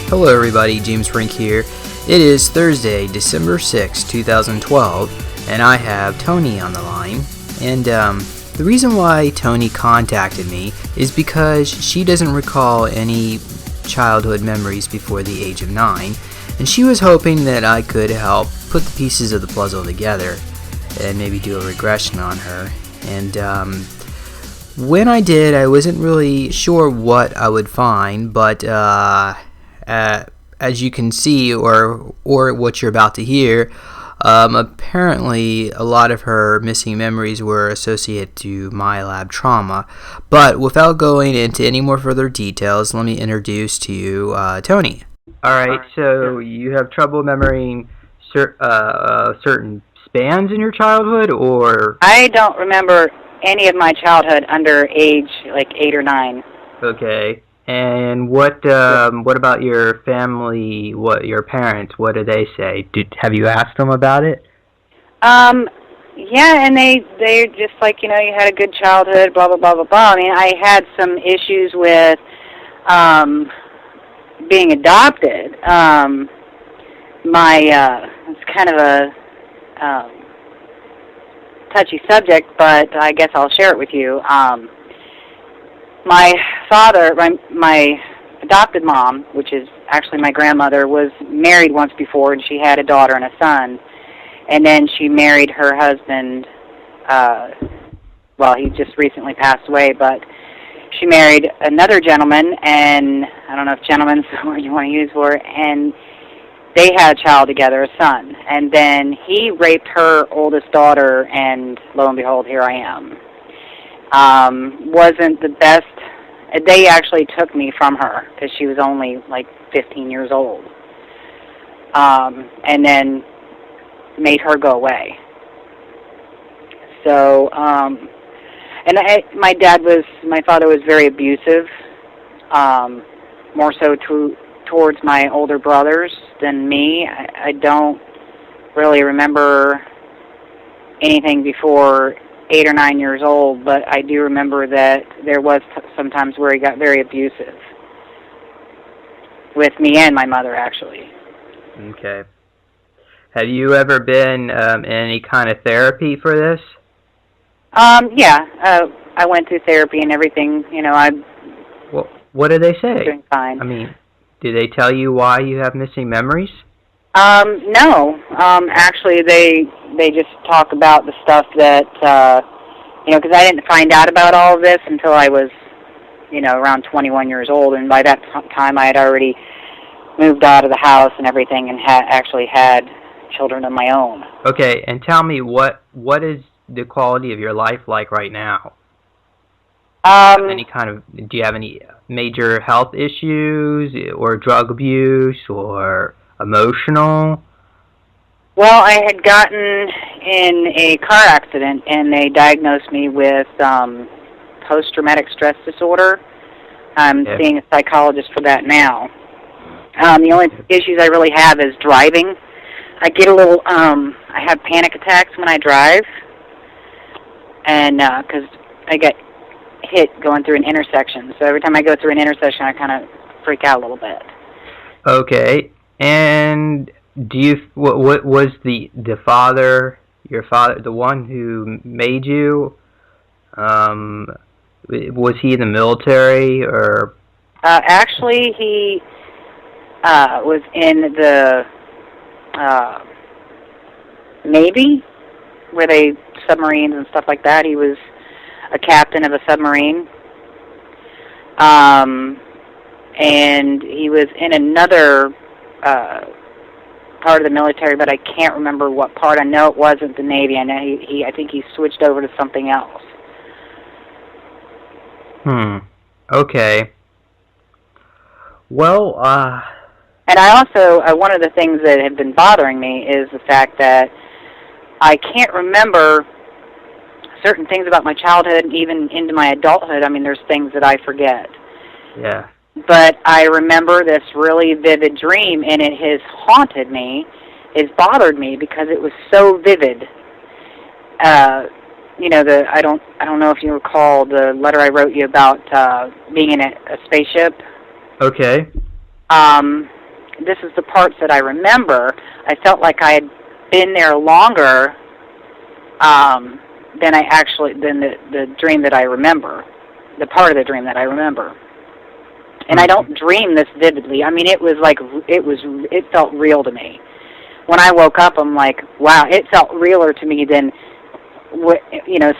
Hello everybody, James Rink here. It is Thursday, December 6, 2012, and I have Toni on the line. And the reason why Toni contacted me is because she doesn't recall any childhood memories before the age of 9, and she was hoping that I could help put the pieces of the puzzle together and maybe do a regression on her. And when I did, I wasn't really sure what I would find, but as you can see, or what you're about to hear, apparently a lot of her missing memories were associated to milab trauma. But without going into any more further details, let me introduce to you Toni. Alright, so you have trouble remembering certain spans in your childhood, or? I don't remember any of my childhood under age like 8 or 9. Okay. And what about your family? What your parents? What do they say? Have you asked them about it? Yeah, and they're just like, you had a good childhood, blah blah blah blah blah. I mean, I had some issues with being adopted. It's kind of a touchy subject, but I guess I'll share it with you. My father, my adopted mom, which is actually my grandmother, was married once before, and she had a daughter and a son. And then she married her husband. Well, he just recently passed away, but she married another gentleman, and I don't know if gentleman's the word you want to use for it, and they had a child together, a son. And then he raped her oldest daughter, and lo and behold, here I am. Wasn't the best. They actually took me from her because she was only like 15 years old, and then made her go away. So, my father was very abusive, more so towards my older brothers than me. I don't really remember anything before 8 or 9 years old, but I do remember that there was sometimes where he got very abusive with me and my mother, actually. Okay. Have you ever been in any kind of therapy for this? Yeah. I went through therapy and everything. Well, what did they say? Doing fine. I mean, did they tell you why you have missing memories? No. Actually, they just talk about the stuff that, because I didn't find out about all of this until I was, around 21 years old, and by that time I had already moved out of the house and everything and actually had children of my own. Okay, and tell me, what is the quality of your life like right now? Do you have any major health issues, or drug abuse, or emotional? Well, I had gotten in a car accident, and they diagnosed me with post-traumatic stress disorder. I'm seeing a psychologist for that now. The only issues I really have is driving. I get a little, I have panic attacks when I drive, and because I get hit going through an intersection. So every time I go through an intersection, I kind of freak out a little bit. Okay. And what was your father, the one who made you, was he in the military, or? Actually, he was in the Navy, where they submarines and stuff like that. He was a captain of a submarine. And he was in another part of the military, but I can't remember what part. I know it wasn't the Navy. I know I think he switched over to something else. Okay. Well, And I also, one of the things that had been bothering me is the fact that I can't remember certain things about my childhood, even into my adulthood. I mean, there's things that I forget. Yeah. But I remember this really vivid dream, and it has haunted me. It's bothered me because it was so vivid. I don't know if you recall the letter I wrote you about being in a spaceship. Okay. this is the parts that I remember. I felt like I had been there longer than the dream that I remember, the part of the dream that I remember. And I don't dream this vividly. I mean, it felt real to me. When I woke up, I'm like, wow, it felt realer to me than,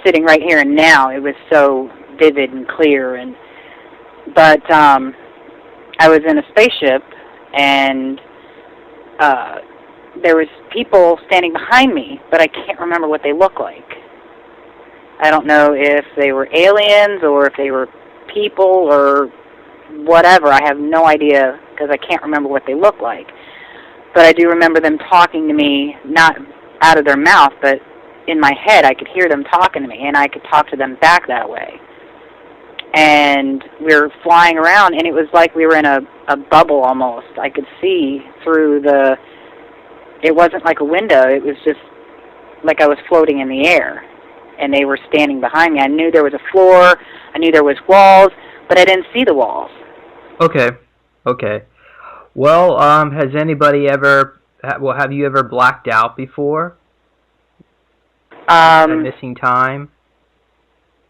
sitting right here and now. It was so vivid and clear. But I was in a spaceship, and there was people standing behind me, but I can't remember what they looked like. I don't know if they were aliens or if they were people or whatever. I have no idea because I can't remember what they looked like. But I do remember them talking to me, not out of their mouth, but in my head. I could hear them talking to me, and I could talk to them back that way. And we were flying around, and it was like we were in a bubble almost. I could see through it wasn't like a window. It was just like I was floating in the air, and they were standing behind me. I knew there was a floor. I knew there was walls, but I didn't see the walls. Okay. Well, has anybody ever, have you ever blacked out before? Missing time?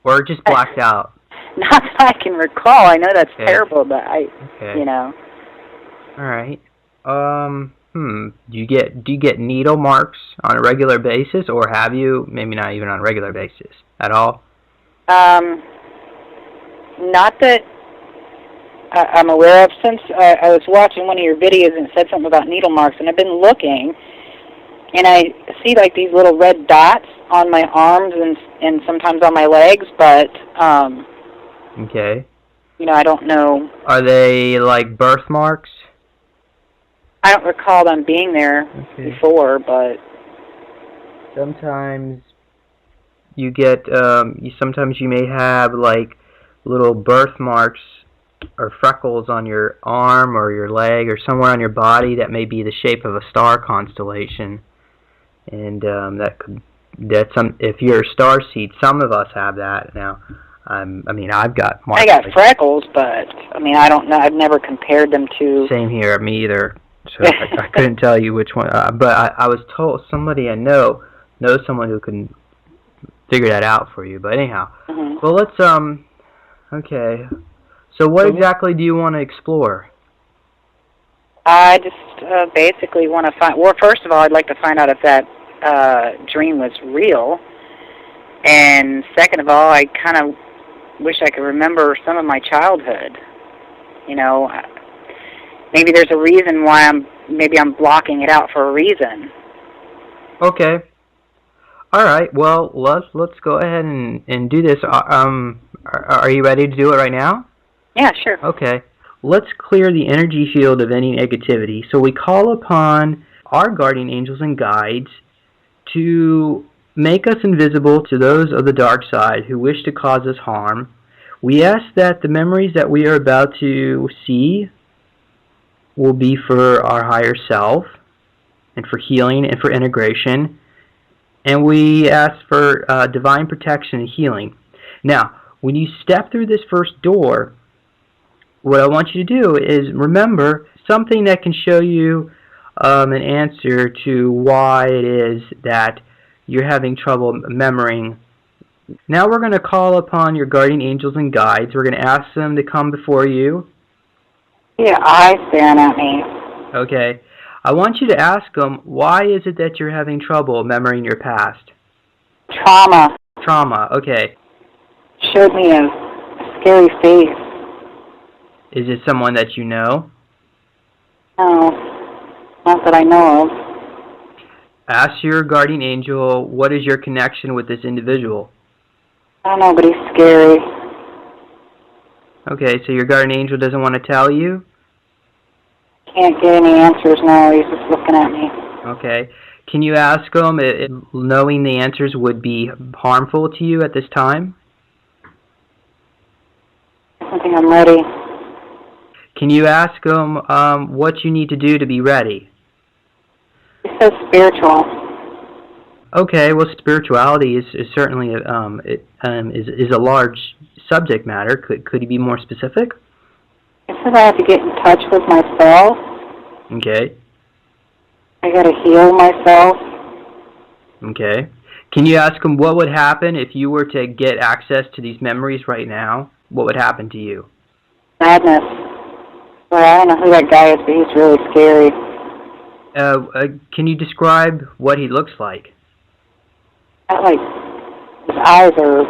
Or just blacked out? Not that I can recall. I know that's terrible, but All right. Do you get needle marks on a regular basis, or have you, maybe not even on a regular basis at all? Not that I'm aware of. Since I was watching one of your videos and it said something about needle marks, and I've been looking, and I see like these little red dots on my arms and sometimes on my legs, but okay. I don't know. Are they like birthmarks? I don't recall them being there before, but sometimes you get sometimes you may have like little birthmarks or freckles on your arm or your leg or somewhere on your body that may be the shape of a star constellation, and if you're a starseed, some of us have that now. I've got marks. I got freckles, but I don't know. I've never compared them to. Same here, me either. So I couldn't tell you which one. But I was told somebody I knows someone who can figure that out for you. But anyhow, well, let's okay. So what exactly do you want to explore? I just basically want to find. Well, first of all, I'd like to find out if that dream was real, and second of all, I kind of wish I could remember some of my childhood. Maybe there's a reason why I'm blocking it out for a reason. Okay. All right. Well, let's go ahead and do this. Are you ready to do it right now? Yeah, sure. Okay. Let's clear the energy field of any negativity. So we call upon our guardian angels and guides to make us invisible to those of the dark side who wish to cause us harm. We ask that the memories that we are about to see will be for our higher self and for healing and for integration. And we ask for divine protection and healing. Now, when you step through this first door, what I want you to do is remember something that can show you an answer to why it is that you're having trouble remembering. Now we're going to call upon your guardian angels and guides. We're going to ask them to come before you. Yeah, eyes staring at me. Okay. I want you to ask them, why is it that you're having trouble remembering your past? Trauma. Trauma, okay. Showed me a scary face. Is it someone that you know? No, not that I know of. Ask your guardian angel, what is your connection with this individual? I don't know, but he's scary. Okay, so your guardian angel doesn't want to tell you? Can't get any answers now. He's just looking at me. Okay. Can you ask him if knowing the answers would be harmful to you at this time? I think I'm ready. Can you ask him what you need to do to be ready? He says spiritual. Okay, well, spirituality is certainly is a large subject matter. Could you be more specific? He says I have to get in touch with myself. Okay. I gotta heal myself. Okay. Can you ask him what would happen if you were to get access to these memories right now? What would happen to you? Madness. Well, I don't know who that guy is, but he's really scary. Can you describe what he looks like? His eyes are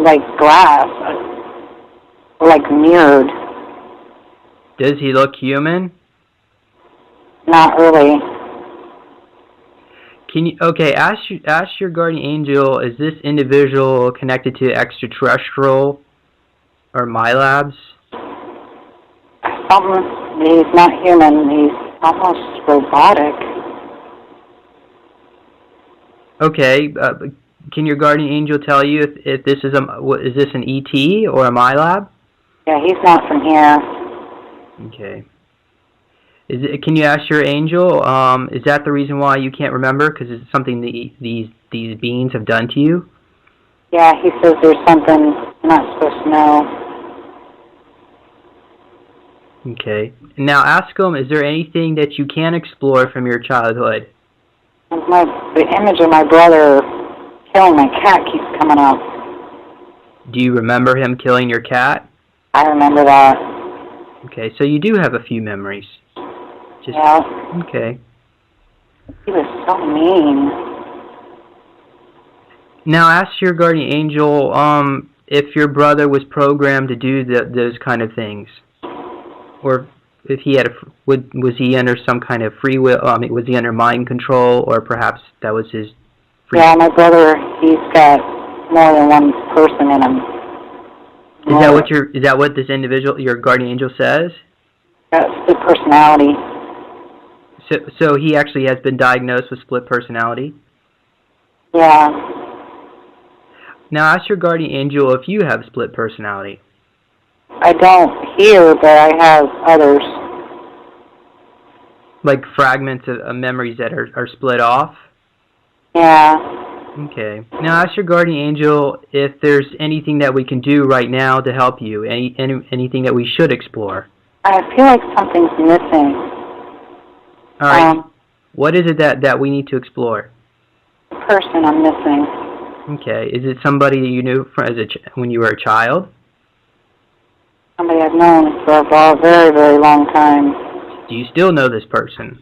like glass, like mirrored. Does he look human? Not really. Can you ask your guardian angel, is this individual connected to extraterrestrial or Milabs? Something. He's not human. He's almost robotic. Okay. Can your guardian angel tell you if this is this an ET or a Milab? Yeah, he's not from here. Okay. Can you ask your angel? Is that the reason why you can't remember? Because it's something these beings have done to you? Yeah, he says there's something I'm not supposed to know. Okay. Now ask him, is there anything that you can explore from your childhood? The image of my brother killing my cat keeps coming up. Do you remember him killing your cat? I remember that. Okay, so you do have a few memories. Yeah. Okay. He was so mean. Now ask your guardian angel if your brother was programmed to do those kind of things, or if he had was he under some kind of free will? Was he under mind control, or perhaps that was his free? Yeah, my brother, he's got more than one person in him. Is that what this individual, your guardian angel, says? Got split personality. So he actually has been diagnosed with split personality? Yeah. Now ask your guardian angel if you have split personality. I don't hear, but I have others. Like fragments of memories that are split off? Yeah. Okay. Now ask your guardian angel if there's anything that we can do right now to help you, anything that we should explore. I feel like something's missing. All right. What is it that we need to explore? The person I'm missing. Okay. Is it somebody that you knew when you were a child? Somebody I've known for a very, very long time. Do you still know this person?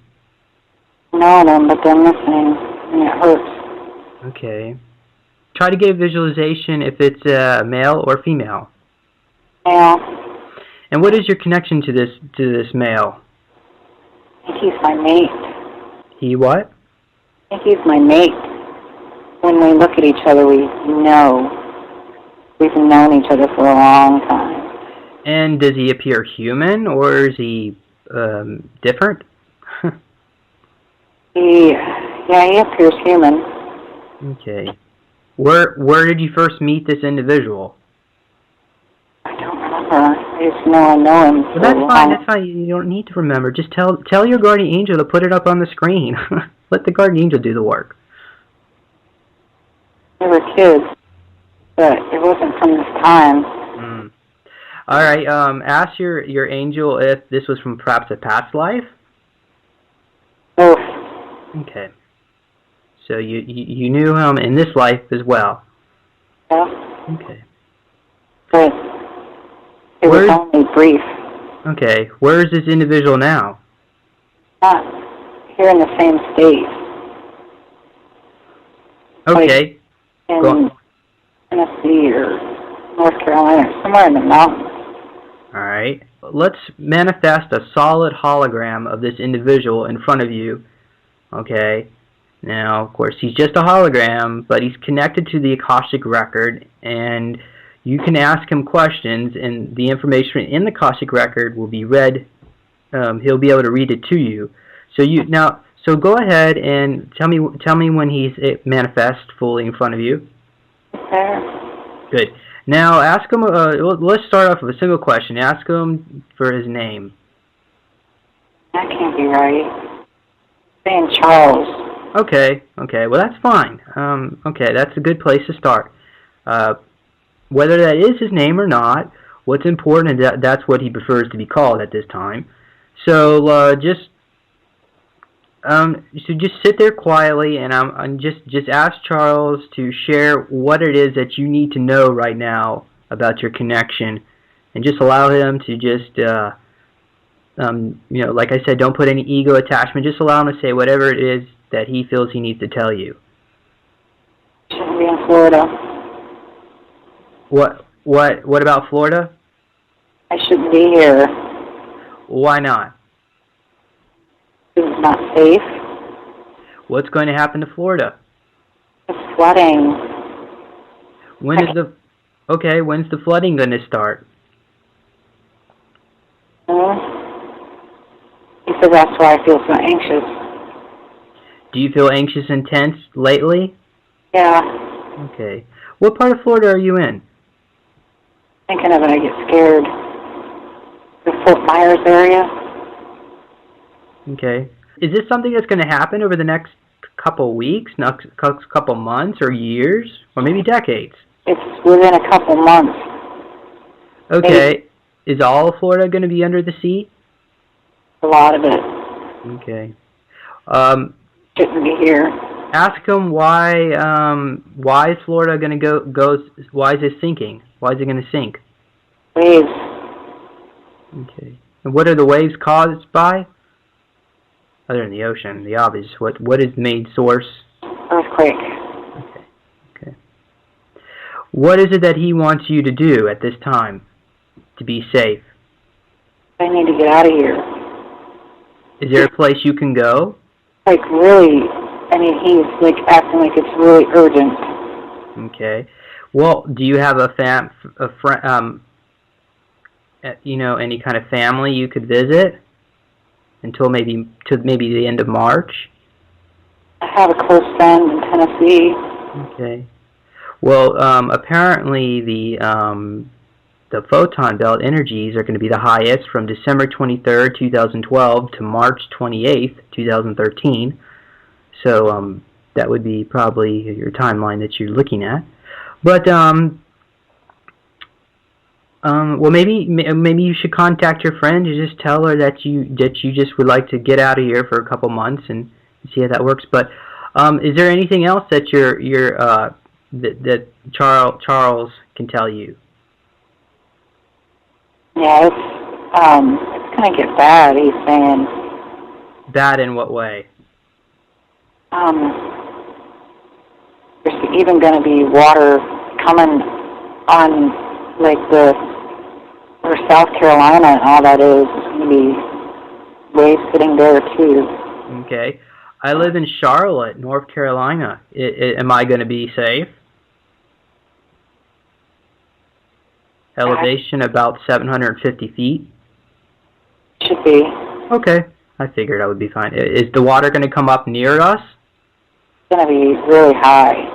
I know them, but they're missing, and it hurts. Okay. Try to get a visualization if it's male or female. Male. And what is your connection to this male? I think he's my mate. He what? I think he's my mate. When we look at each other, we know. We've known each other for a long time. And does he appear human, or is he different? He appears human. Okay. Where did you first meet this individual? I don't remember. I just know I know him. Well, that's fine. You don't need to remember. Just tell your guardian angel to put it up on the screen. Let the guardian angel do the work. We were kids, but it wasn't from this time. All right. Ask your angel if this was from perhaps a past life. Both. Okay. So you knew him in this life as well. Yeah. Okay. But it was only brief. Okay. Where is this individual now? Not here in the same state. Okay. Like in Tennessee or North Carolina, somewhere in the mountains. All right. Let's manifest a solid hologram of this individual in front of you. Okay. Now, of course, he's just a hologram, but he's connected to the Akashic record, and you can ask him questions, and the information in the Akashic record will be read. He'll be able to read it to you. So go ahead and tell me when he's manifest fully in front of you. Okay. Good. Now ask him. Let's start off with a single question. Ask him for his name. That can't be right. Saying Charles. Okay. Well, that's fine. Okay, that's a good place to start. Whether that is his name or not, what's important is that's what he prefers to be called at this time. So so just sit there quietly, and I'm just ask Charles to share what it is that you need to know right now about your connection, and just allow him to just like I said, don't put any ego attachment. Just allow him to say whatever it is that he feels he needs to tell you. Shouldn't be in Florida. What about Florida? I shouldn't be here. Why not? It's not safe. What's going to happen to Florida? It's flooding. When's the flooding going to start? He said that's why I feel so anxious. Do you feel anxious and tense lately? Yeah. Okay. What part of Florida are you in? Thinking of it, I get scared. The Fort Myers area. Okay. Is this something that's going to happen over the next couple weeks, next couple months, or years, or maybe decades? It's within a couple months. Okay. Maybe. Is all of Florida going to be under the sea? A lot of it. Okay. Shouldn't be here. Ask him why is Florida going to go? Why is it sinking? Why is it going to sink? Waves. Okay. And what are the waves caused by? Other than the ocean, the obvious. What is the main source? Earthquake. Okay. What is it that he wants you to do at this time to be safe? I need to get out of here. Is there a place you can go? Like really, I mean, he's like acting like it's really urgent. Okay. Well, do you have any kind of family you could visit until maybe the end of March? I have a close friend in Tennessee. Okay. Well, apparently the photon belt energies are going to be the highest from December 23rd, 2012 to March 28th, 2013. So that would be probably your timeline that you're looking at. But well, maybe you should contact your friend and just tell her that you just would like to get out of here for a couple months and see how that works. But is there anything else that that Charles can tell you? Yeah, it's gonna get bad. He's saying. Bad in what way? There's even gonna be water coming on, like where South Carolina and all that is. There's gonna be waves sitting there too. Okay. I live in Charlotte, North Carolina. Am I going to be safe? Elevation about 750 feet. Should be. Okay. I figured I would be fine. Is the water going to come up near us? It's going to be really high.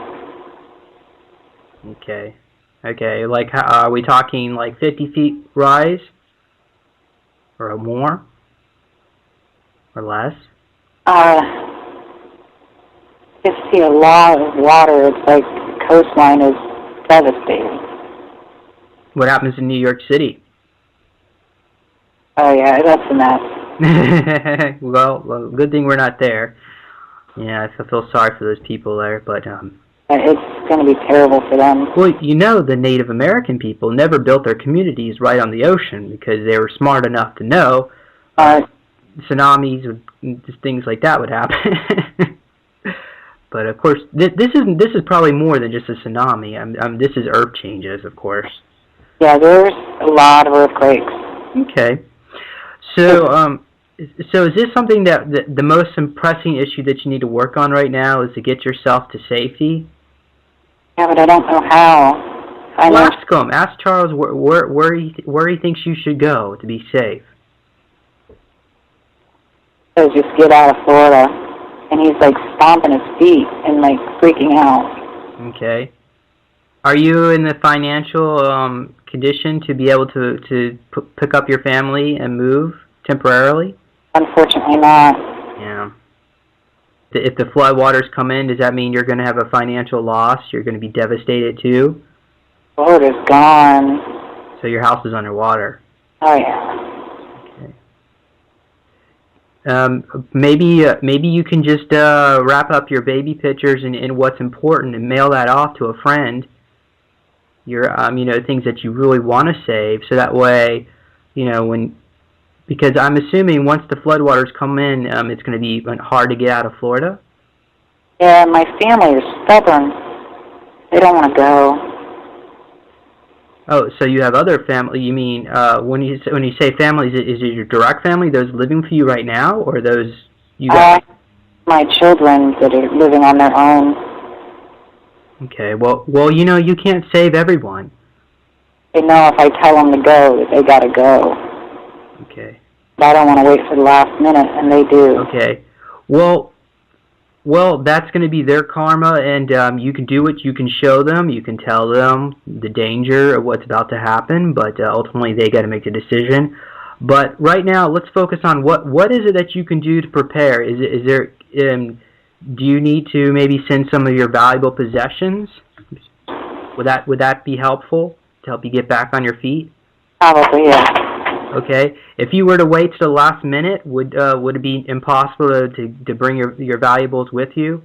Okay. Okay. Like, are we talking like 50 feet rise? Or more? Or less? You see a lot of water. It's like the coastline is devastating. What happens in New York City? Oh yeah, that's a mess. well, good thing we're not there. Yeah, I feel sorry for those people there, but it's going to be terrible for them. Well, you know, the Native American people never built their communities right on the ocean because they were smart enough to know tsunamis and things like that would happen. But of course, this is probably more than just a tsunami. This is earth changes, of course. Yeah, there's a lot of earthquakes. Okay. So is this something that the most pressing issue that you need to work on right now is to get yourself to safety? Yeah, but I don't know how. Well, ask him. Ask Charles where he thinks you should go to be safe. So just get out of Florida, and he's like stomping his feet and like freaking out. Okay. Are you in the financial condition to be able to pick up your family and move temporarily? Unfortunately not. Yeah. If the flood waters come in, does that mean you're going to have a financial loss? You're going to be devastated too? Florida's gone. So your house is underwater? Oh yeah. Okay. maybe you can just wrap up your baby pictures and what's important and mail that off to a friend. Your things that you really want to save, so that way, because I'm assuming once the floodwaters come in, it's going to be hard to get out of Florida. Yeah, my family is stubborn. They don't want to go. Oh, so you have other family? You mean when you say family, is it your direct family, those living for you right now, or those you got? My children that are living on their own. Okay, well, you can't save everyone. They know if I tell them to go, that they got to go. Okay. But I don't want to wait for the last minute, and they do. Okay. Well, that's going to be their karma, and you can do it. You can show them. You can tell them the danger of what's about to happen, but ultimately they got to make the decision. But right now, let's focus on what is it that you can do to prepare. Is there do you need to maybe send some of your valuable possessions? Would that be helpful to help you get back on your feet? Probably, yeah. Okay. If you were to wait to the last minute, would it be impossible to bring your valuables with you?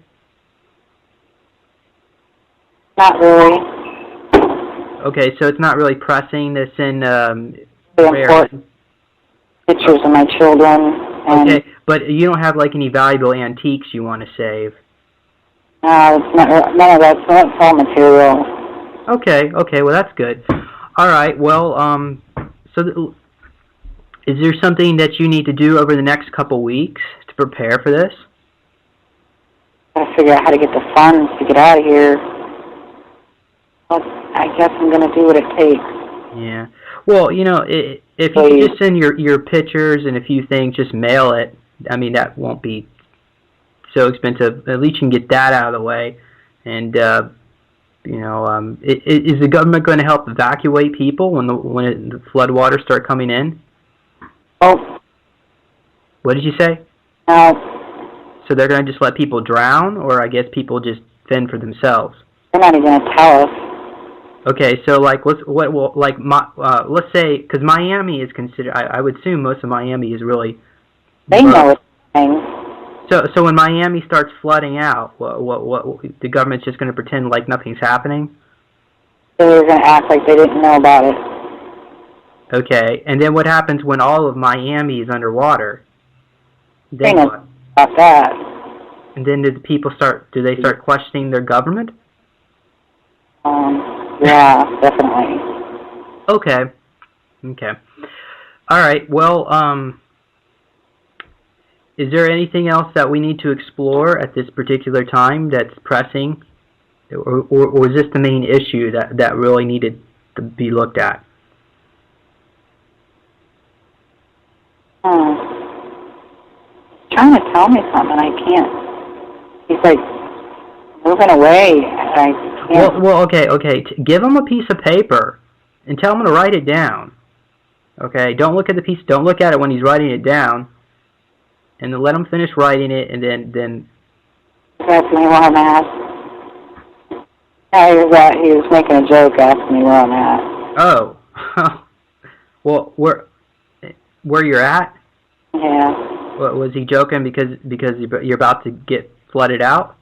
Not really. Okay, so it's not really pressing to send very important pictures of my children. And okay, but you don't have like any valuable antiques you want to save? No, it's not. None of that's not all material. Okay, well that's good. All right, well, is there something that you need to do over the next couple weeks to prepare for this? Gotta figure out how to get the funds to get out of here. Well, I guess I'm gonna do what it takes. Yeah. Well, if you could just send your pictures and a few things, just mail it. I mean, that won't be so expensive. At least you can get that out of the way. And is the government going to help evacuate people when the floodwaters start coming in? Oh. What did you say? No. So they're going to just let people drown, or I guess people just fend for themselves? They're not even going to tell us. Okay, so let's say, because Miami is considered, I would assume most of Miami is really. They know it's thing. So when Miami starts flooding out, what the government's just going to pretend like nothing's happening? They're going to act like they didn't know about it. Okay, and then what happens when all of Miami is underwater? Then they know what? About that. And then do they start questioning their government? Yeah, definitely. Okay. All right, well, is there anything else that we need to explore at this particular time that's pressing? Or is this the main issue that really needed to be looked at? He's trying to tell me something, I can't. He's like moving away, and I can't. Well, okay. Give him a piece of paper and tell him to write it down. Okay, don't look at the piece. Don't look at it when he's writing it down. And then let him finish writing it, and then. That's me where I'm at. Yeah, he was making a joke, asking me where I'm at. Oh, well, where you're at? Yeah. What, was he joking because you're about to get flooded out?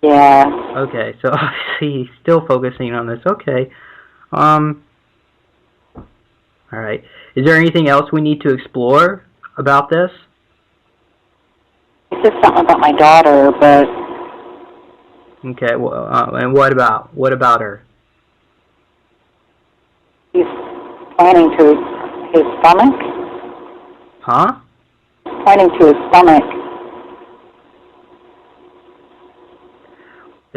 Yeah. Okay, so obviously he's still focusing on this. Okay. All right. Is there anything else we need to explore about this? He said something about my daughter, but. Okay. Well, and what about her? He's pointing to his stomach. Huh? Pointing to his stomach.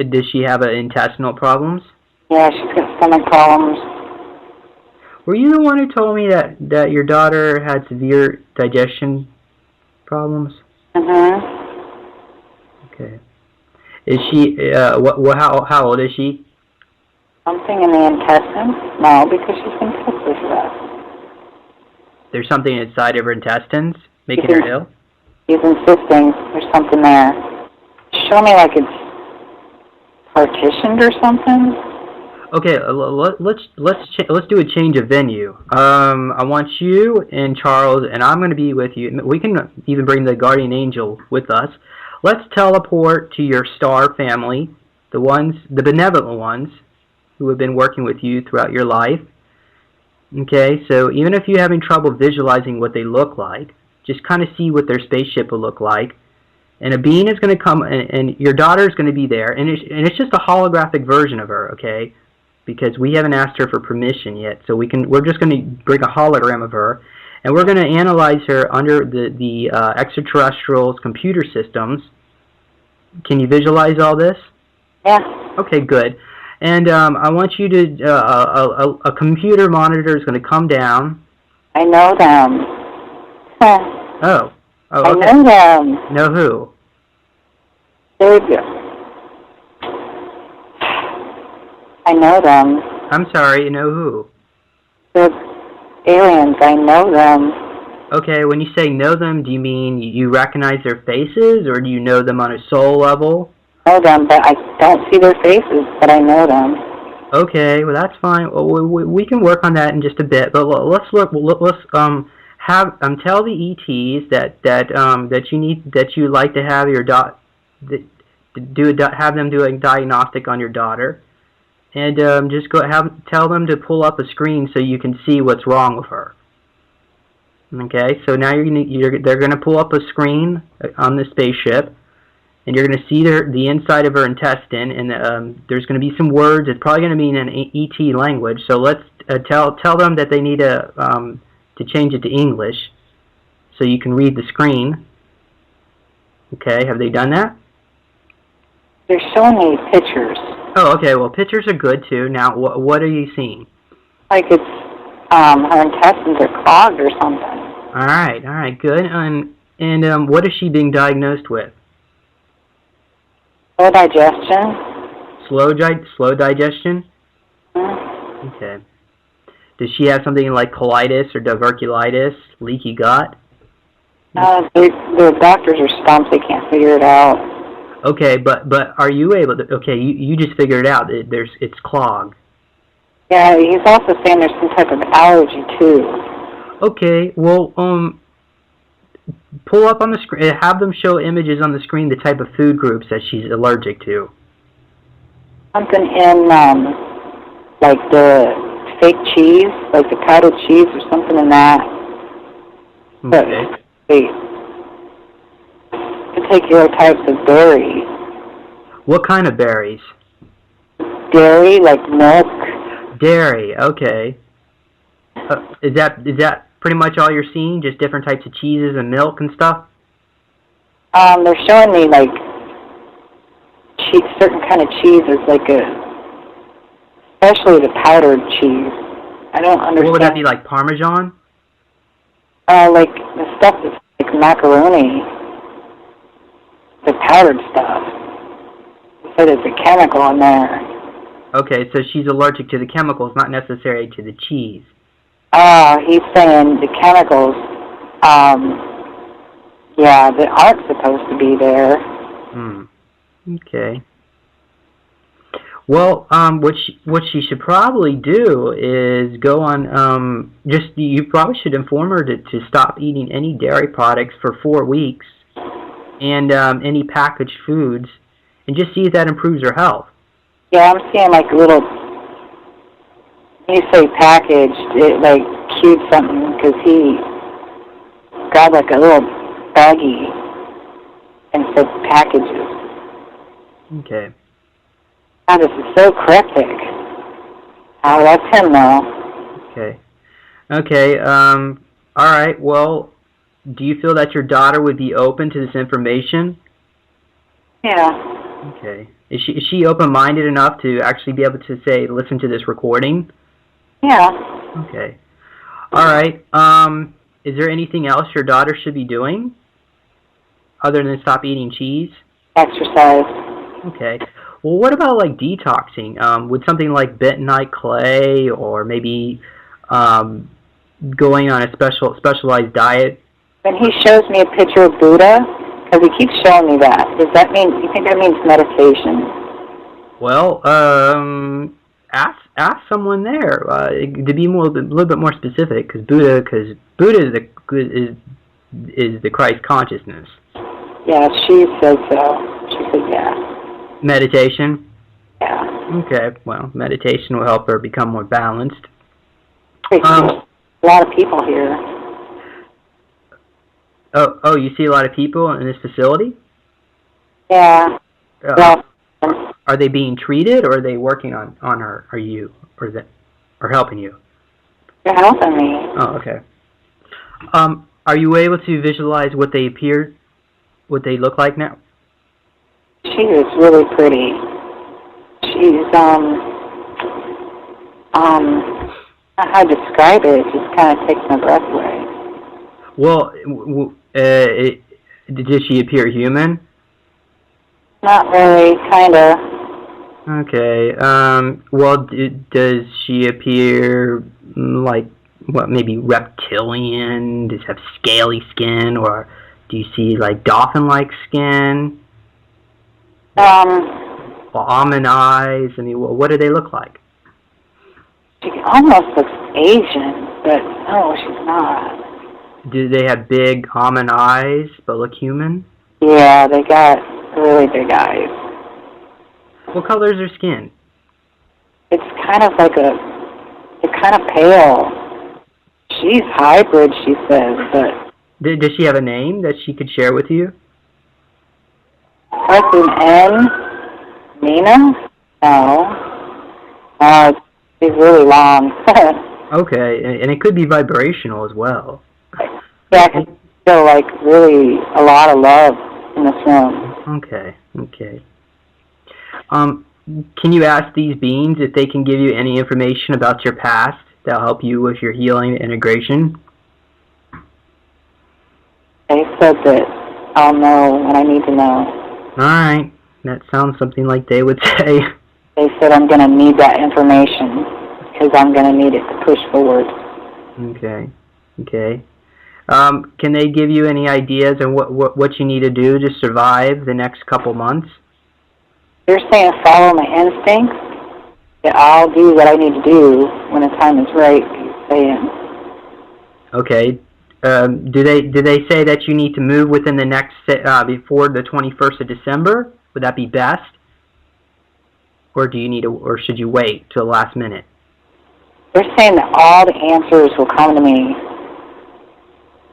Does she have intestinal problems? Yeah, she's got stomach problems. Were you the one who told me that your daughter had severe digestion problems? Okay. Is she? How old is she? Something in the intestines? No, because she's been sick with that. There's something inside of her intestines making her ill? He's insisting there's something there. Show me like it's partitioned or something. Okay, let's do a change of venue. I want you and Charles, and I'm going to be with you. We can even bring the guardian angel with us. Let's teleport to your star family, the benevolent ones, who have been working with you throughout your life. Okay, so even if you're having trouble visualizing what they look like, just kind of see what their spaceship will look like. And a being is going to come, and your daughter is going to be there, and it's just a holographic version of her, okay? Because we haven't asked her for permission yet, so we're just going to bring a hologram of her, and we're going to analyze her under the extraterrestrials' computer systems. Can you visualize all this? Yeah. Okay, good. And I want you to a computer monitor is going to come down. I know them. Oh, okay. I know them. Know who? There we go. I know them. I'm sorry, you know who? They're aliens. I know them. Okay, when you say know them, do you mean you recognize their faces, or do you know them on a soul level? I know them, but I don't see their faces, but I know them. Okay, well that's fine. Well, we can work on that in just a bit. But let's tell the ETs that you like to have your have them do a diagnostic on your daughter, and just tell them to pull up a screen so you can see what's wrong with her. Okay, so now they're gonna pull up a screen on the spaceship, and you're gonna see the inside of her intestine, and there's gonna be some words. It's probably gonna be in an ET language. So let's tell them that they need to change it to English, so you can read the screen. Okay, have they done that? They're showing me pictures. Oh, okay. Well, pictures are good too. Now, what are you seeing? Like it's her intestines are clogged or something. All right, good. And what is she being diagnosed with? Slow digestion. Slow digestion? Mm-hmm. Okay. Does she have something like colitis or diverculitis, leaky gut? The doctors are stumped. They can't figure it out. Okay, but are you able to? Okay, you just figured it out. It's clogged. Yeah, he's also saying there's some type of allergy too. Okay, well, pull up on the screen. Have them show images on the screen the type of food groups that she's allergic to. Something in like the fake cheese, like the powdered cheese or something in that. Okay. Particular types of berries. What kind of berries? Dairy, like milk. Dairy, okay. Is that pretty much all you're seeing? Just different types of cheeses and milk and stuff? They're showing me like certain kind of cheeses, like especially the powdered cheese. I don't understand. What would that be, like Parmesan? Like the stuff that's like macaroni. The powdered stuff. He said it's a chemical in there. Okay, so she's allergic to the chemicals, not necessarily to the cheese. He's saying the chemicals, that aren't supposed to be there. Okay. Well, what she should probably do is go on, you probably should inform her to stop eating any dairy products for 4 weeks, and any packaged foods, and just see if that improves her health. Yeah, I'm seeing like a little, when you say packaged, it like cued something, because he grabbed like a little baggie and said packages. Okay. Wow, this is so cryptic. Oh, that's him though. Okay. Okay, alright, well, do you feel that your daughter would be open to this information? Yeah. Okay. Is she open-minded enough to actually be able to listen to this recording? Yeah. Okay. All right. Is there anything else your daughter should be doing other than stop eating cheese? Exercise. Okay. Well, what about like detoxing? Would something like bentonite clay, or maybe going on a specialized diet? When he shows me a picture of Buddha, because he keeps showing me that, you think that means meditation? Well, ask someone there to be a little bit more specific, because Buddha is the Christ consciousness. Yeah, she says so. She says yeah. Meditation. Yeah. Okay, well, meditation will help her become more balanced. A lot of people here. Oh, you see a lot of people in this facility? Yeah. Well, are they being treated, or are they working on her? Or helping you? They're helping me. Oh, okay. Are you able to visualize what they look like now? She is really pretty. She's how to describe it? It just kind of takes my breath away. Well, did she appear human? Not really, kind of. Okay. Well, does she appear like maybe reptilian? Does she have scaly skin, or do you see like dolphin-like skin? Or almond eyes? I mean, what do they look like? She almost looks Asian, but no, she's not. Do they have big almond eyes but look human? Yeah, they got really big eyes. What color is her skin? It's kind of like it's kind of pale. She's hybrid, she says, but... Does she have a name that she could share with you? Starts with N. Nina? No. She's really long. Okay, and it could be vibrational as well. Yeah, I can feel like really a lot of love in this room. Okay. Can you ask these beings if they can give you any information about your past that'll help you with your healing and integration? They said that I'll know what I need to know. Alright, that sounds something like they would say. They said I'm going to need that information because I'm going to need it to push forward. Okay. Can they give you any ideas on what you need to do to survive the next couple months? They're saying follow my instincts. That I'll do what I need to do when the time is right. Saying. Okay. Do they say that you need to move within the next before the 21st of December? Would that be best? Or should you wait till the last minute? They're saying that all the answers will come to me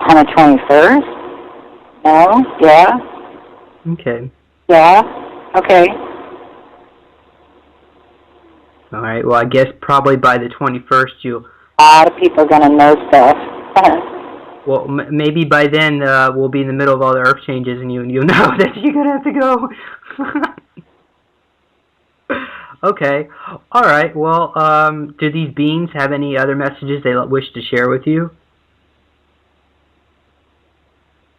on the 21st. No? Yeah. Okay. Yeah. Okay. All right. Well, I guess probably by the 21st you'll... A lot of people are going to know stuff. Well, maybe by then we'll be in the middle of all the earth changes, and you'll know that you're going to have to go. Okay. All right. Well, do these beings have any other messages they wish to share with you?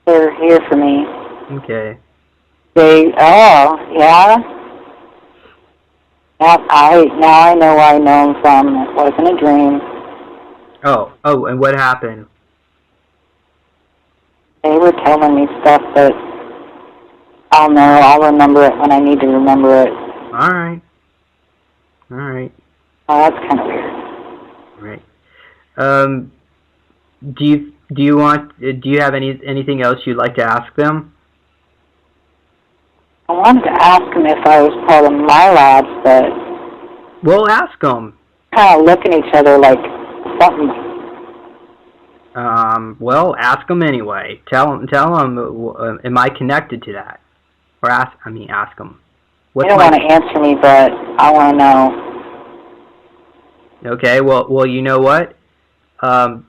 They're here for me. Okay. Yeah. Now I know where I know them from. It wasn't a dream. Oh, and what happened? They were telling me stuff that I'll know. I'll remember it when I need to remember it. All right. Oh, that's kind of weird. Right. Do you have anything else you'd like to ask them? I wanted to ask them if I was part of Milabs, but... Well, ask them. Kind of looking at each other like something. Well, ask them anyway. Tell them, am I connected to that? Or ask them. They don't want to answer me, but I want to know. Okay, well, you know what? Yeah.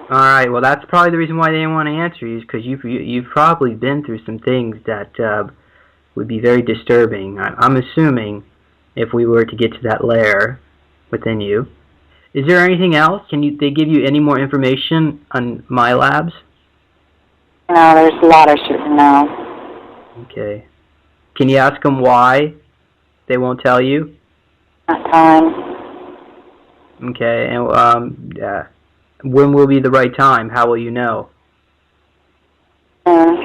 Alright, well, that's probably the reason why they didn't want to answer you, is because you've probably been through some things that would be very disturbing. I'm assuming if we were to get to that layer within you. Is there anything else? They give you any more information on Milabs? No, there's a lot I shouldn't know. Okay. Can you ask them why they won't tell you? Not time. Okay, and when will be the right time? How will you know? They're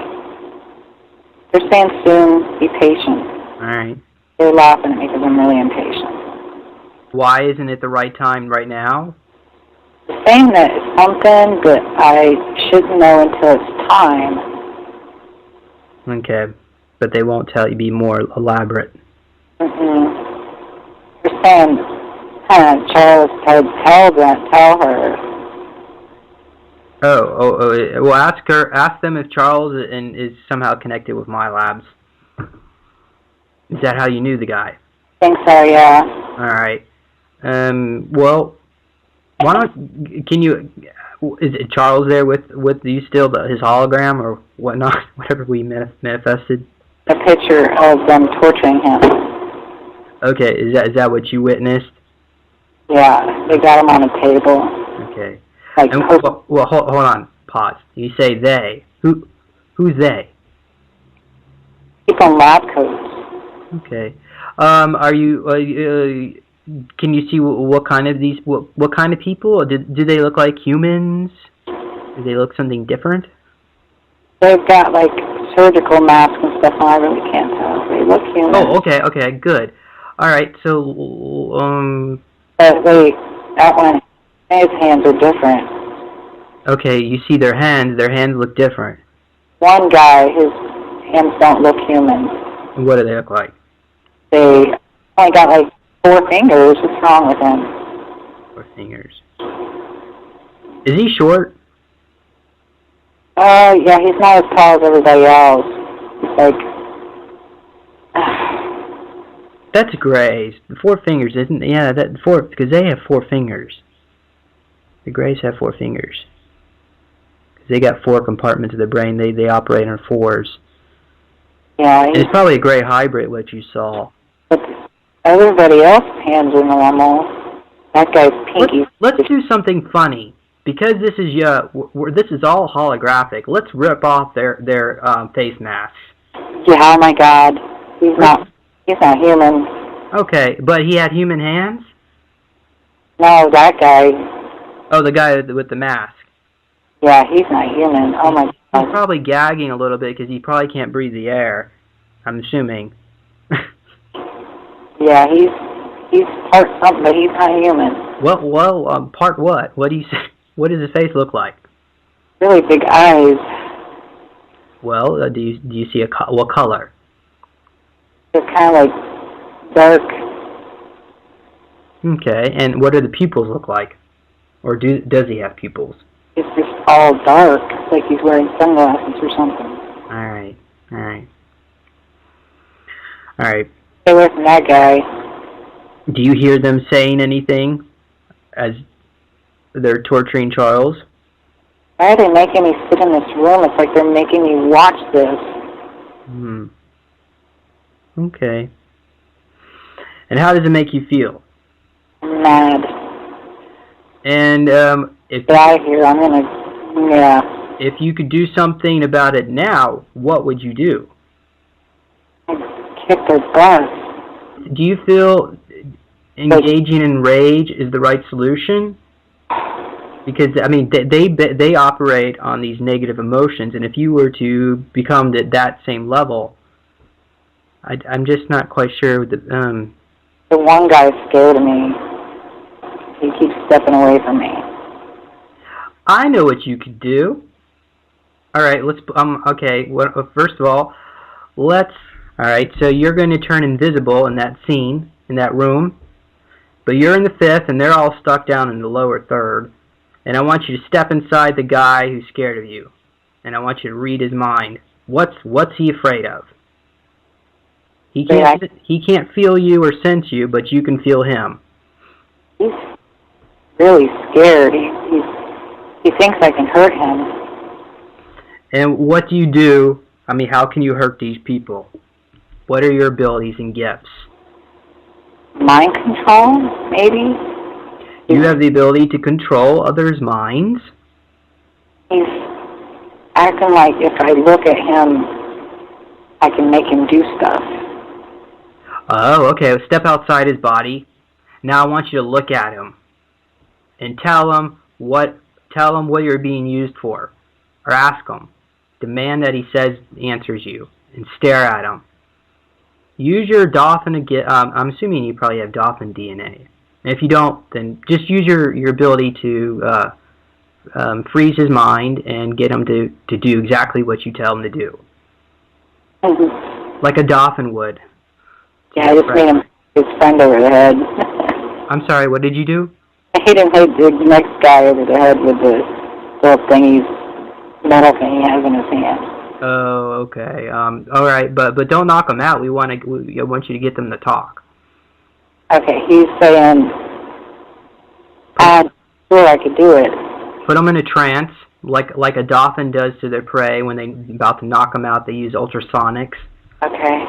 saying soon. Be patient. All right. They're laughing at me because I'm really impatient. Why isn't it the right time right now? They're saying that it's something that I shouldn't know until it's time. Okay, but they won't be more elaborate. They're saying, Charles tell her. Well, ask them if Charles is somehow connected with Milabs. Is that how you knew the guy? I think so, yeah. All right. Well, why don't is it Charles there with you still, his hologram or whatnot, whatever we manifested? A picture of them torturing him. Okay, is that what you witnessed? Yeah, they got him on a table. Okay. Like, well, hold on, pause. You say they. Who's they? People in lab coats. Okay. Are you? Can you see what kind of what kind of people? Or do they look like humans? Do they look something different? They've got like surgical masks and stuff, and I really can't tell. They look human. Oh, okay, good. All right, so But wait, that one, his hands are different. Okay, you see their hands. Their hands look different. One guy, his hands don't look human. What do they look like? They only got like 4 fingers. What's wrong with him? 4 fingers. Is he short? Yeah, he's not as tall as everybody else. He's like... That's Grays. The 4 fingers, isn't? Yeah, that 4 because they have 4 fingers. The Grays have 4 fingers. Because they got 4 compartments of the brain. They operate on 4s. Yeah, and it's probably a Gray hybrid, what you saw. But everybody else's hands are normal. That guy's pinky. Let's do something funny. Because this is all holographic. Let's rip off their face masks. Yeah, oh my God, he's not human. Okay, but he had human hands? No, that guy. Oh, the guy with the mask. Yeah, he's not human. Oh my God. He's probably gagging a little bit because he probably can't breathe the air. I'm assuming. Yeah, he's part something, but he's not human. Well, part what? What do you say? What does his face look like? Really big eyes. Well, do you see what color? They're kind of like dark. Okay, and what do the pupils look like? Or does he have pupils? It's just all dark, like he's wearing sunglasses or something. All right. Stay away from that guy. Do you hear them saying anything as they're torturing Charles? Why are they making me sit in this room? It's like they're making me watch this. Okay. And how does it make you feel? I'm mad. And if get out of here, I'm gonna. Yeah. If you could do something about it now, what would you do? I'd kick their butt. Do you feel engaging in rage is the right solution? Because I mean, they operate on these negative emotions, and if you were to become that same level, I'm just not quite sure. The one guy's scared of me. He keeps stepping away from me. I know what you could do. All right, let's. Okay. First of all, let's. All right. So you're going to turn invisible in that scene, in that room, but you're in the 5th, and they're all stuck down in the lower 3rd. And I want you to step inside the guy who's scared of you, and I want you to read his mind. What's he afraid of? He can't feel you or sense you, but you can feel him. He's really scared. He thinks I can hurt him. And what do you do? I mean, how can you hurt these people? What are your abilities and gifts? Mind control, maybe? You have the ability to control others' minds? He's acting like if I look at him, I can make him do stuff. Oh, okay. Step outside his body. Now I want you to look at him and tell him what you're being used for, or ask him. Demand that he answers you, and stare at him. use your dolphin to get. I'm assuming you probably have dolphin DNA. And if you don't, then just use your ability to freeze his mind and get him to do exactly what you tell him to do, like a dolphin would. Yeah, I just made him his friend over the head. I'm sorry. What did you do? I hit him the next guy over the head with the little metal thing he has in his hand. Oh, okay. All right, but don't knock them out. We want you to get them to talk. Okay, he's saying, sure, I could do it. Put them in a trance, like a dolphin does to their prey when they're about to knock them out. They use ultrasonics. Okay.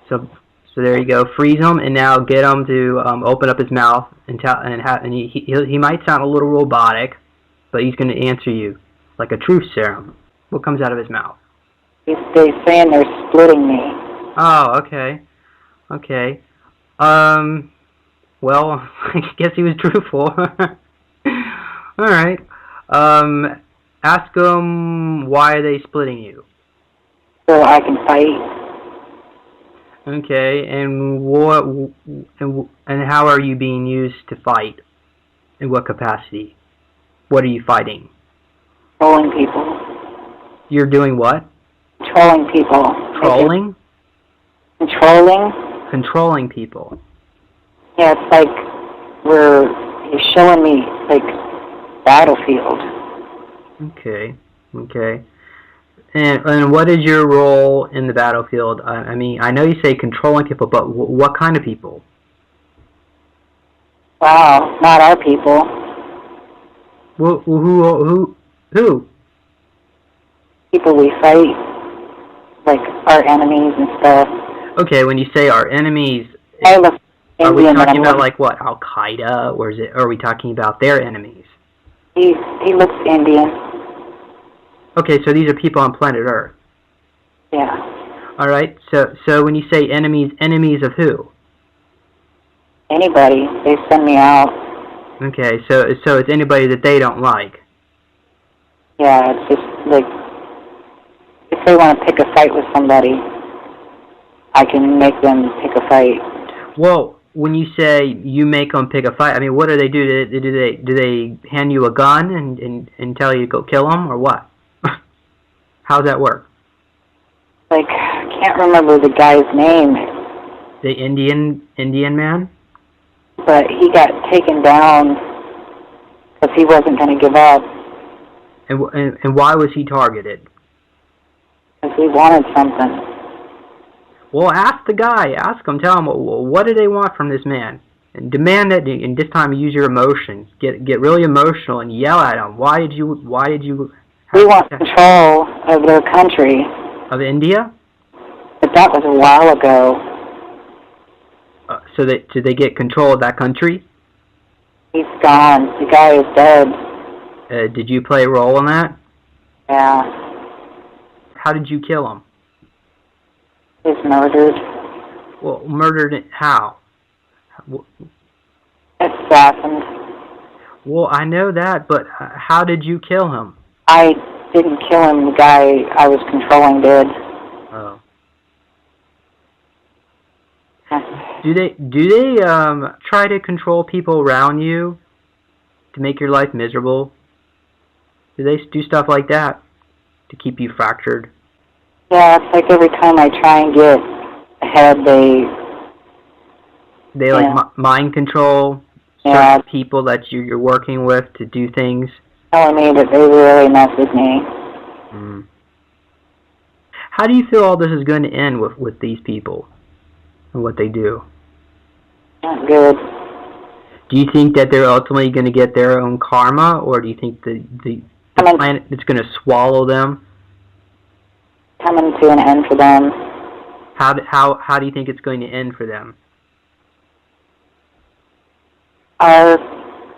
So there you go. Freeze him, and now get him to open up his mouth and he might sound a little robotic, but he's going to answer you like a truth serum. What comes out of his mouth? They're saying they're splitting me. Oh, okay. Okay. Well, I guess he was truthful. All right. Ask them why are they splitting you? So I can fight. Okay, and how are you being used to fight? In what capacity? What are you fighting? Trolling people. You're doing what? Trolling people. Trolling? Controlling? Controlling people. Yeah, it's like you're showing me, like, battlefield. Okay, okay. And what is your role in the battlefield? I mean, I know you say controlling people, but what kind of people? Wow, not our people. Well, who? People we fight, like our enemies and stuff. Okay, when you say our enemies, are we talking about like what, Al Qaeda, or are we talking about their enemies? He looks Indian. Okay, so these are people on planet Earth. Yeah. All right. So when you say enemies, enemies of who? Anybody. They send me out. Okay, so it's anybody that they don't like. Yeah, it's just like if they want to pick a fight with somebody, I can make them pick a fight. Well, when you say you make them pick a fight, I mean, what do they do? Do they hand you a gun and tell you to go kill them, or what? How's that work? Like, I can't remember the guy's name. The Indian man? But he got taken down because he wasn't going to give up. And why was he targeted? Because he wanted something. Well, ask the guy. Ask him. Tell him, what do they want from this man? And demand that, and this time use your emotions. Get really emotional and yell at him. Why did you... We want control of their country. Of India? But that was a while ago. So did they get control of that country? He's gone. The guy is dead. Did you play a role in that? Yeah. How did you kill him? He's murdered. Well, murdered how? Assassined. Well, I know that, but how did you kill him? I didn't kill him. The guy I was controlling did. Oh. Do they try to control people around you to make your life miserable? Do they do stuff like that to keep you fractured? Yeah, it's like every time I try and get ahead, they like mind control certain people that you're working with to do things. Telling me that they really mess with me. Mm. How do you feel all this is going to end with these people and what they do? Not good. Do you think that they're ultimately going to get their own karma, or do you think the planet is going to swallow them? Coming to an end for them. How do you think it's going to end for them? Our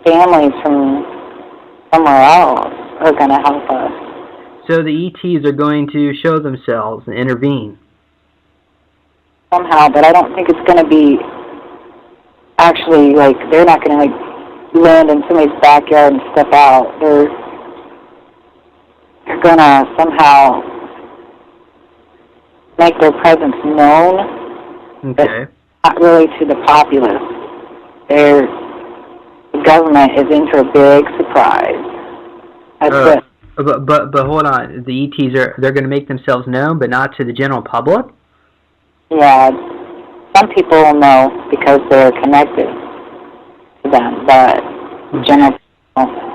families from somewhere else are going to help us. So the ETs are going to show themselves and intervene. Somehow, but I don't think it's going to be actually, like, they're not going to, like, land in somebody's backyard and step out. They're going to somehow make their presence known Okay. But not really to the populace. The government is into a big surprise. That's it. But hold on. The ETs they're going to make themselves known, but not to the general public? Yeah, some people will know because they're connected to them, but the general people don't know.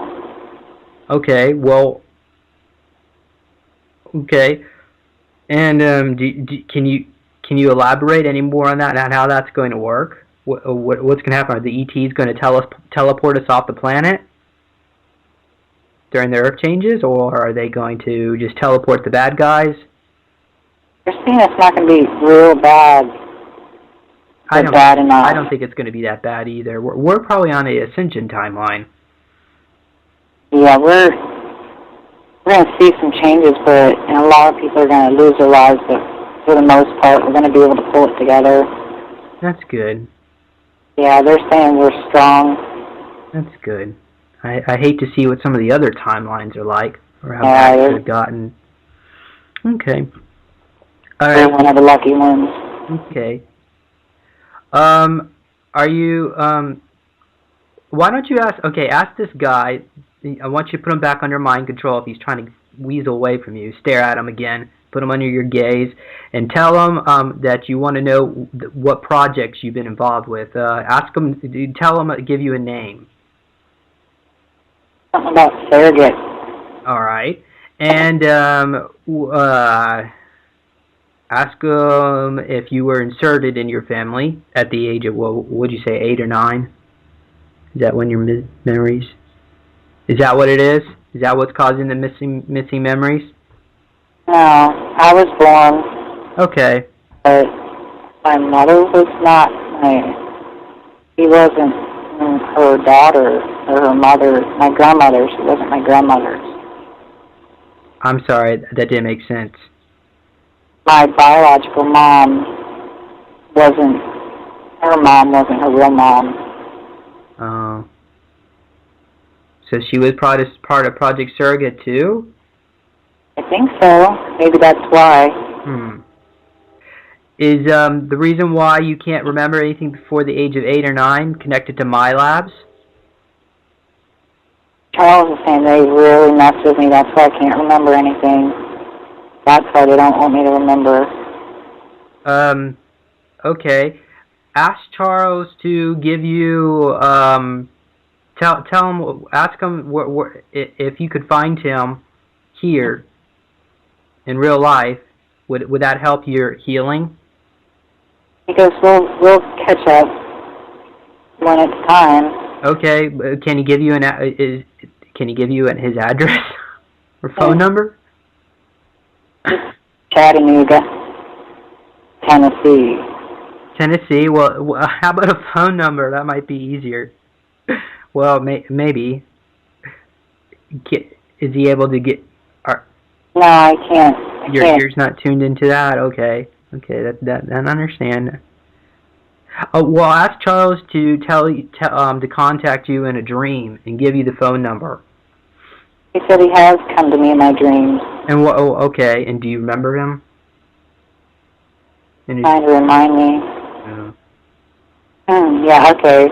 Okay, well, okay. And can you elaborate any more on that and how that's going to work? What's going to happen? Are the ETs going to teleport us off the planet during the Earth changes, or are they going to just teleport the bad guys? They're saying it's not going to be real bad, but bad enough. I don't think it's going to be that bad either. We're probably on the ascension timeline. Yeah, we're going to see some changes, but a lot of people are going to lose their lives, but for the most part, we're going to be able to pull it together. That's good. Yeah, they're saying we're strong. That's good. I hate to see what some of the other timelines are like, or how bad it could have gotten. Okay. All right. We're one of the lucky ones. Okay. Are you, why don't you ask this guy, I want you to put him back under mind control if he's trying to weasel away from you. Stare at him again, put him under your gaze, and tell him that you want to know what projects you've been involved with. Ask him, tell him, give you a name. Something about surrogate. All right. And ask him if you were inserted in your family at the age of, what would you say, 8 or 9? Is that when your memories? Is that what it is? Is that what's causing the missing memories? No, I was born. Okay. But my mother was not she wasn't her daughter or her mother, my grandmother. She wasn't my grandmother's. I'm sorry, that didn't make sense. My biological mom wasn't her real mom. Oh. So she was part of Project Surrogate too? I think so. Maybe that's why. Is the reason why you can't remember anything before the age of 8 or 9 connected to Milabs? Charles was saying they really messed with me. That's why I can't remember anything. That's why they don't want me to remember. Okay. Ask Charles to give you, tell him, ask him if you could find him here in real life. Would that help your healing? Because we'll catch up when it's time. Okay. Can he give you his address or phone number? Chattanooga, Tennessee. Tennessee. Well, how about a phone number? That might be easier. Well, maybe. Is he able to get? No, I can't. Your ear's not tuned into that. Okay. That I understand. Well, ask Charles to to contact you in a dream and give you the phone number. He said he has come to me in my dreams. And what? Oh, okay. And do you remember him? Trying to remind me. Yeah. Yeah. Okay.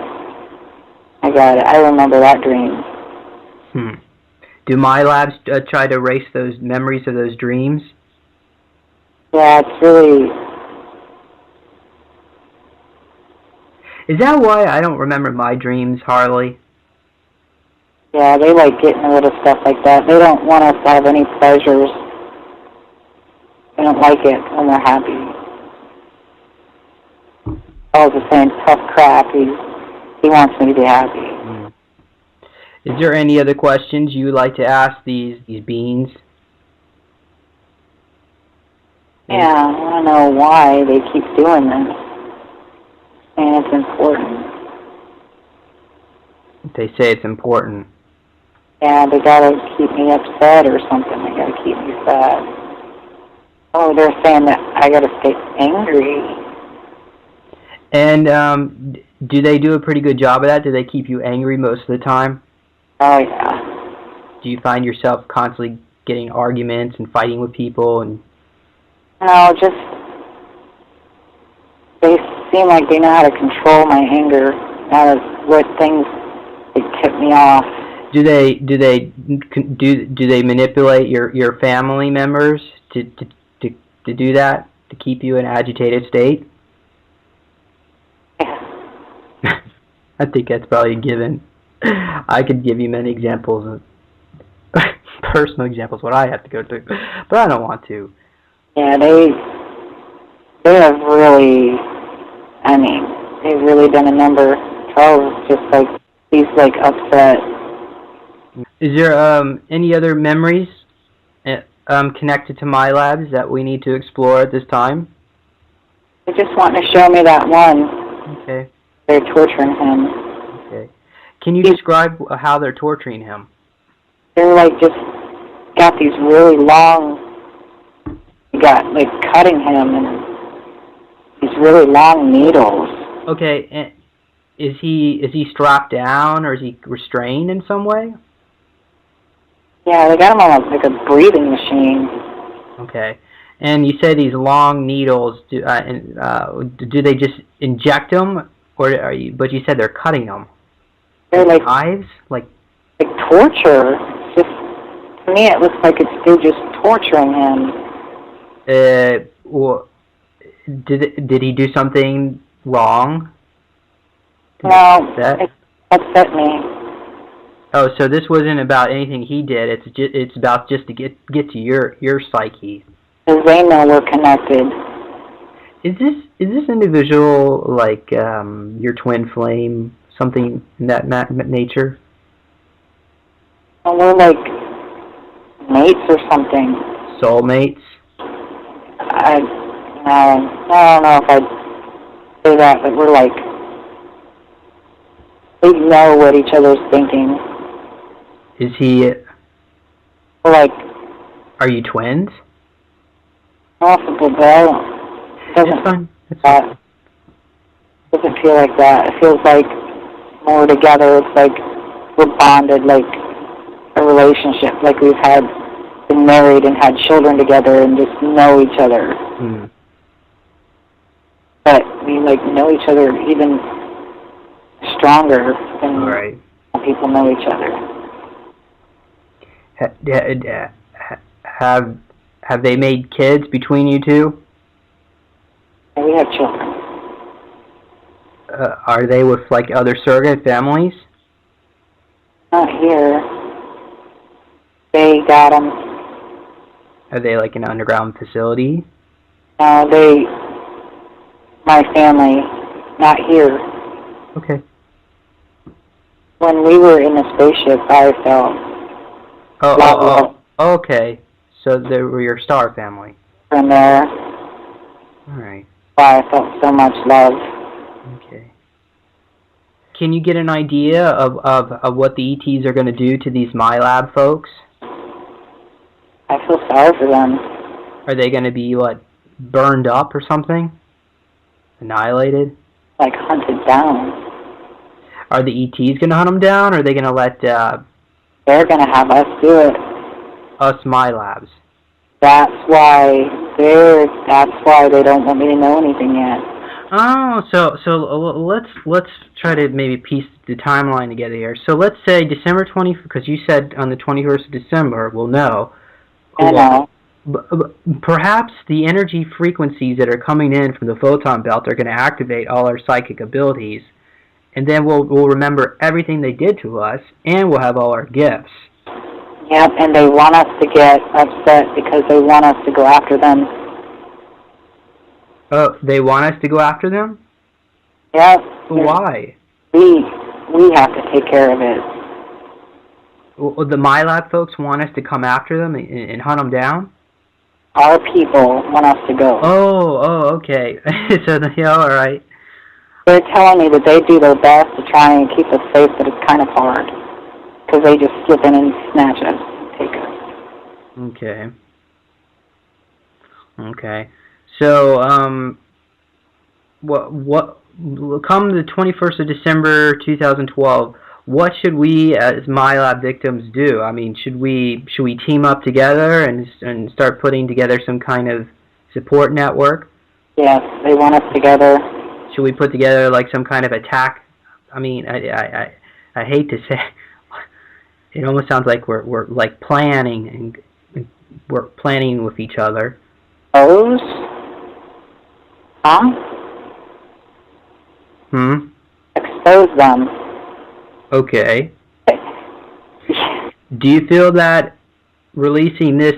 I got it. I remember that dream. Do Milabs try to erase those memories of those dreams? Yeah, it's really... Is that why I don't remember my dreams hardly? Yeah, they like getting rid of stuff like that. They don't want us to have any pleasures. They don't like it when they're happy. I was just saying, tough crap. He wants me to be happy. Is there any other questions you would like to ask these beings? Yeah, I want to know why they keep doing this. And it's important. They say it's important. Yeah, they gotta keep me upset or something. They gotta keep me sad. Oh, they're saying that I gotta stay angry. And do they do a pretty good job of that? Do they keep you angry most of the time? Oh, yeah. Do you find yourself constantly getting arguments and fighting with people? And No, just... They seem like they know how to control my anger. That is what things that tip me off. Do they manipulate your family members to do that, to keep you in an agitated state? Yeah. I think that's probably a given. I could give you many examples of personal examples what I have to go through, but I don't want to. Yeah, they have really, I mean, they've really done a number. Charles is just like, he's like upset. Is there any other memories connected to Milabs that we need to explore at this time? They just want to show me that one. Okay. They're torturing him. Okay. Can you describe how they're torturing him? They're like just got these really long, like cutting him and these really long needles. Okay, and is he strapped down or is he restrained in some way? Yeah, they got him on like a breathing machine. Okay, and you say these long needles. Do they just inject them, or are you? But you said they're cutting them. They're like knives, like torture. It's just, to me, it looks like they're just torturing him. Well, did he do something wrong? No, it upset me. Oh, so this wasn't about anything he did. It's about just to get to your psyche. Because they know we're connected. Is this individual like your twin flame, something in that nature? Well, we're like mates or something. Soulmates? I don't know if I'd say that, but we're like, we know what each other's thinking. Is he? We're like, are you twins? Possible, but it doesn't. It's fine. Doesn't feel like that. It feels like more together. It's like we're bonded, like a relationship, like we've been married and had children together and just know each other. Mm. But we like know each other even stronger than people know each other. Have they made kids between you two? And we have children. Are they with like other surrogate families? Not here. They got them. Are they like an underground facility? No, my family, not here. Okay. When we were in the spaceship, I felt. Oh, okay. So they were your star family. From there. All right. Why I felt so much love. Okay. Can you get an idea of what the ETs are going to do to these Milab folks? I feel sorry for them. Are they going to be, what, burned up or something? Annihilated? Like hunted down. Are the ETs going to hunt them down, or are they going to let... They're going to have us do it. Us Milabs. That's why they don't want me to know anything yet. Oh, so let's try to maybe piece the timeline together here. So let's say December 20th, because you said on the 21st of December we'll know. I know. Perhaps the energy frequencies that are coming in from the photon belt are going to activate all our psychic abilities, and then we'll remember everything they did to us, and we'll have all our gifts. Yep, and they want us to get upset because they want us to go after them. Oh, they want us to go after them? Yep. Why? We have to take care of it. Well, the Milab folks want us to come after them and hunt them down? Our people want us to go. Oh, okay. So, yeah, all right. They're telling me that they do their best to try and keep us safe, but it's kind of hard. Because they just slip in and snatch us, take us. Okay. So, what come the 21st of December 2012, what should we as Milab victims do? I mean, should we team up together and start putting together some kind of support network? Yes, they want us together, should we put together like some kind of attack? I mean, I hate to say, it almost sounds like we're like planning and we're planning with each other. Those? Huh? Expose them. Okay. Do you feel that releasing this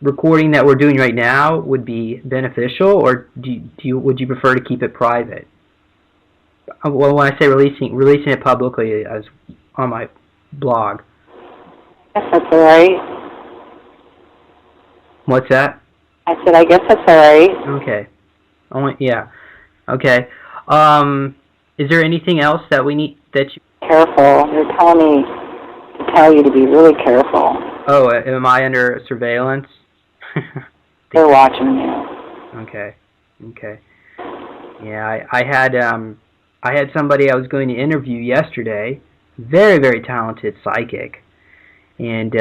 recording that we're doing right now would be beneficial, or would you prefer to keep it private? Well, when I say releasing it publicly as on my blog. I guess that's all right. What's that? I said, I guess that's all right. Okay. Yeah. Okay. Is there anything else that we need that you... Careful. They're telling me to tell you to be really careful. Oh, am I under surveillance? They're watching you. Okay. Okay. Yeah, I had somebody I was going to interview yesterday, very, very talented psychic, and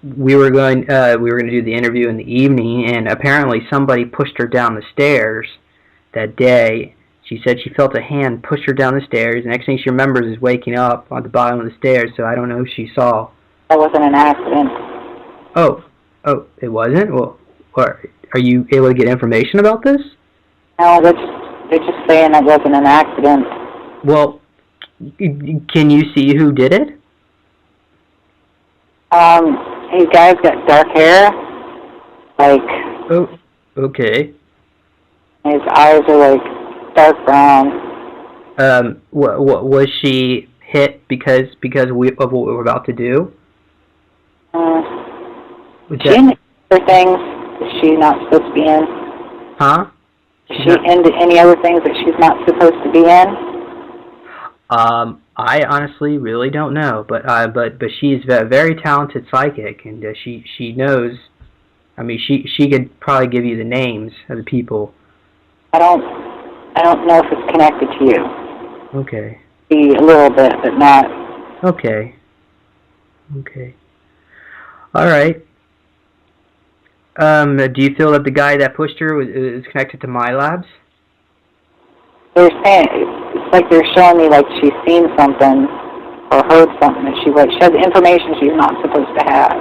we were going to do the interview in the evening, and apparently somebody pushed her down the stairs that day. She said she felt a hand push her down the stairs. The next thing she remembers is waking up on the bottom of the stairs, so I don't know if she saw. That wasn't an accident. Oh, it wasn't? Well, are you able to get information about this? No, they're just saying that wasn't an accident. Well, can you see who did it? These guys got dark hair. Like... Oh, okay. His eyes are like dark brown. Was she hit because of what we were about to do? She into other things that she's not supposed to be in? Huh? Is she into any other things that she's not supposed to be in? I honestly really don't know, but she's a very talented psychic, and she knows. I mean, she could probably give you the names of the people. I don't know if it's connected to you. Okay. A little bit, but not. Okay. Okay. All right. Do you feel that the guy that pushed her is connected to Milabs? They're saying it's like they're showing me like she's seen something or heard something that she has information she's not supposed to have.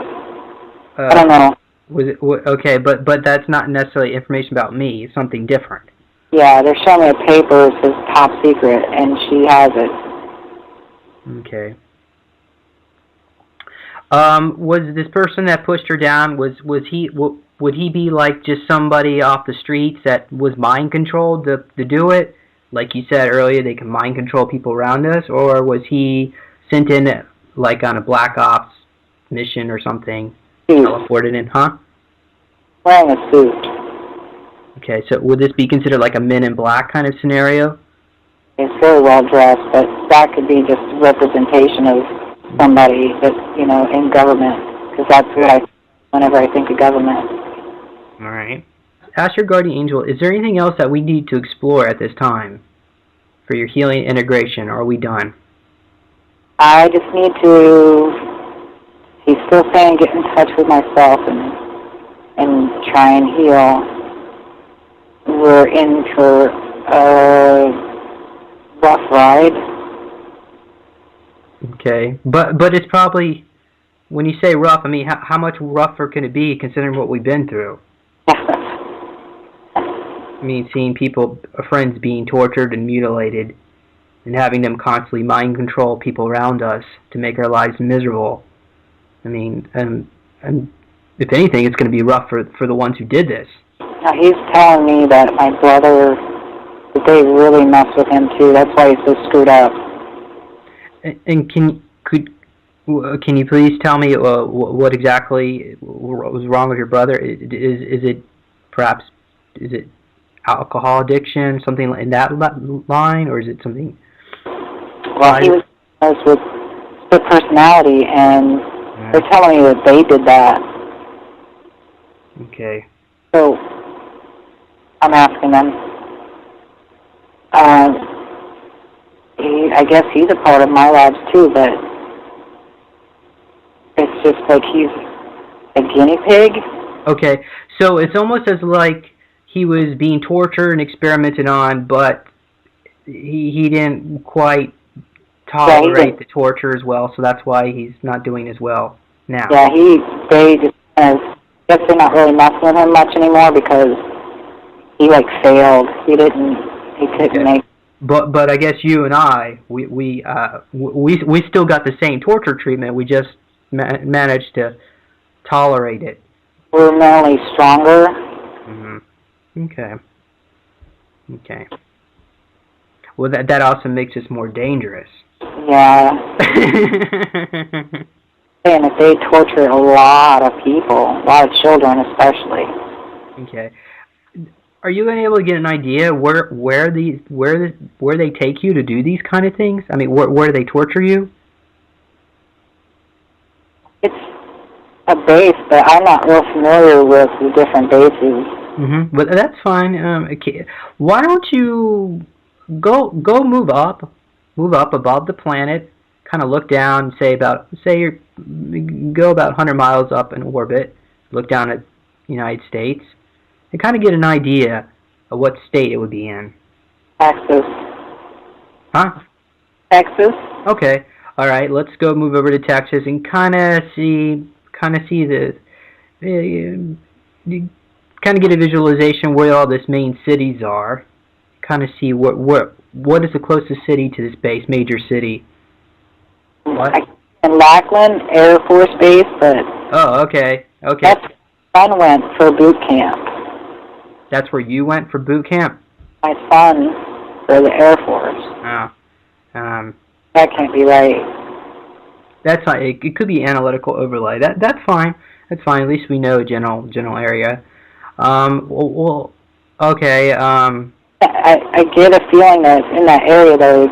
I don't know. Was it okay? But that's not necessarily information about me. It's something different. Yeah, they're showing me a paper that says top secret, and she has it. Okay. Was this person that pushed her down, would he be like just somebody off the streets that was mind controlled to do it? Like you said earlier, they can mind control people around us, or was he sent in like on a black ops mission or something? Teleported in, huh? Wearing a suit. Okay, so would this be considered like a Men in Black kind of scenario? It's very well dressed, but that could be just representation of somebody that, in government, because that's what I whenever I think of government. All right. Ask your guardian angel, is there anything else that we need to explore at this time for your healing integration, or are we done? I just need to, he's still saying get in touch with myself and try and heal. We're in for a rough ride. Okay, but it's probably, when you say rough, I mean, how much rougher can it be considering what we've been through? I mean, seeing friends being tortured and mutilated, and having them constantly mind control people around us to make our lives miserable. I mean, and if anything, it's going to be rough for the ones who did this. Now, he's telling me that my brother, that they really mess with him too. That's why he's so screwed up. And can you please tell me what exactly was wrong with your brother? Is it alcohol addiction, something in that line, or is it something? Well, he was diagnosed with split personality, and they're telling me that they did that. Okay. So I'm asking them. I guess he's a part of Milabs too, but it's just like he's a guinea pig. Okay, so it's almost as like he was being tortured and experimented on, but he didn't quite tolerate the torture as well, so that's why he's not doing as well now. Yeah, they just kind of, I guess they're not really messing with him much anymore because he failed. He couldn't make. But I guess you and I, we still got the same torture treatment. We just managed to tolerate it. We're mentally stronger. Mm-hmm. Okay. Well, that also makes us more dangerous. Yeah. And if they torture a lot of people, a lot of children especially. Okay. Are you able to get an idea where they take you to do these kind of things? I mean, where do they torture you? It's a base, but I'm not real familiar with the different bases. Mm-hmm. But that's fine. Okay. Why don't you go move up above the planet, kind of look down, go about 100 miles up in orbit, look down at the United States, and kind of get an idea of what state it would be in. Texas. Huh? Texas. Okay. All right. Let's go move over to Texas and kind of get a visualization where all these main cities are. Kind of see what is the closest city to this base, major city. What? In Lackland Air Force Base, but. Oh, okay. That's where my son went for boot camp. That's where you went for boot camp? My son for the Air Force. Oh. That can't be right. That's fine. It could be analytical overlay. That's fine. That's fine. At least we know general area. Well, okay. I get a feeling that it's in that area, though.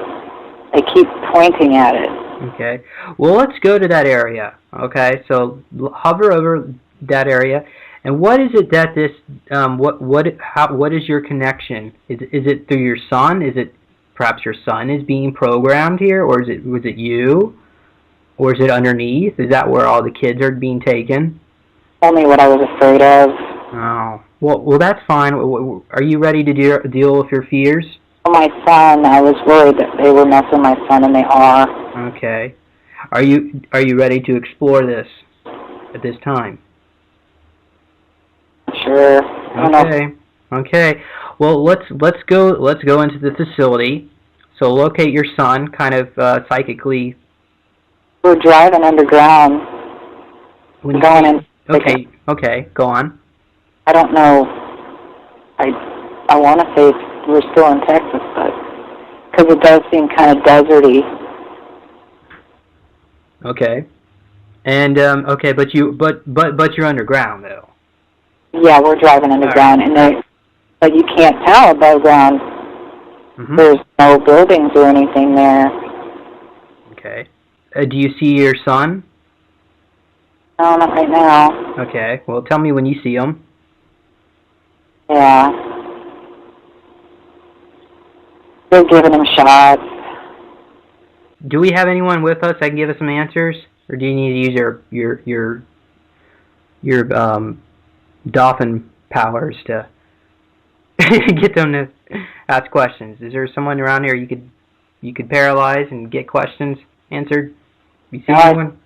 They keep pointing at it. Okay. Well, let's go to that area. Okay. So hover over that area, and what is it that this? What is your connection? Is it through your son? Is it perhaps your son is being programmed here, or was it you, or is it underneath? Is that where all the kids are being taken? Only what I was afraid of. Oh. Well, that's fine. Are you ready to deal with your fears? For my son, I was worried that they were messing with my son, and they are. Okay. Are you ready to explore this at this time? Sure. Okay. Well, let's go into the facility. So locate your son, kind of psychically. We're driving underground. Okay. Go on. I don't know. I want to say we're still in Texas, but because it does seem kind of deserty. Okay. And but you're underground though. Yeah, we're driving underground, right. But you can't tell above ground. Mm-hmm. There's no buildings or anything there. Okay. Do you see your son? No, not right now. Okay. Well, tell me when you see him. Yeah. They're giving him shots. Do we have anyone with us that can give us some answers, or do you need to use your dolphin powers to get them to ask questions? Is there someone around here you could paralyze and get questions answered? You see anyone?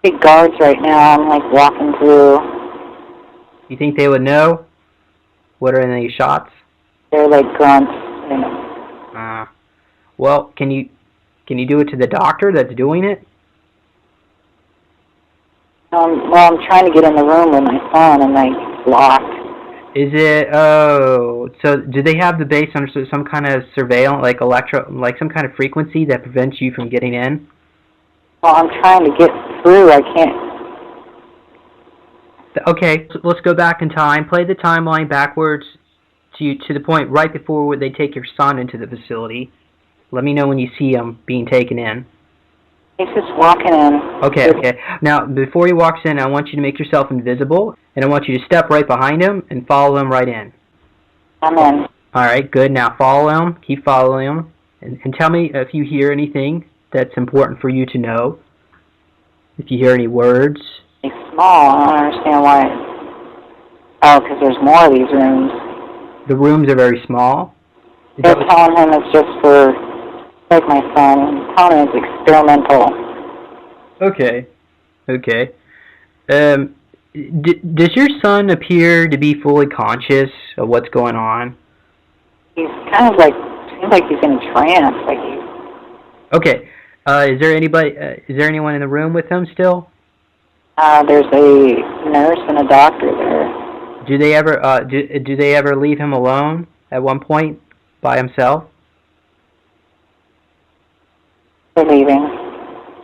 Big guards right now. I'm walking through. You think they would know? What are any shots? They're grunts. Well, can you do it to the doctor that's doing it? Well, I'm trying to get in the room with my son, and it's locked. Is it? Oh, so do they have the base under some kind of surveillance, like some kind of frequency that prevents you from getting in? Well, I'm trying to get through. I can't. Okay, so let's go back in time. Play the timeline backwards to the point right before they take your son into the facility. Let me know when you see him being taken in. He's just walking in. Okay. Now, before he walks in, I want you to make yourself invisible, and I want you to step right behind him and follow him right in. I'm in. All right, good. Now follow him. Keep following him. And tell me if you hear anything that's important for you to know. If you hear any words. It's small. I don't understand why. Oh, because there's more of these rooms. The rooms are very small? They're telling him it's just for, like my son, telling him it's experimental. Okay. Okay. Does your son appear to be fully conscious of what's going on? He's kind of like, seems like he's in a trance, like he's... Okay. Is there anyone in the room with him still? There's a nurse and a doctor there. Do they ever do they ever leave him alone at one point by himself? They're leaving.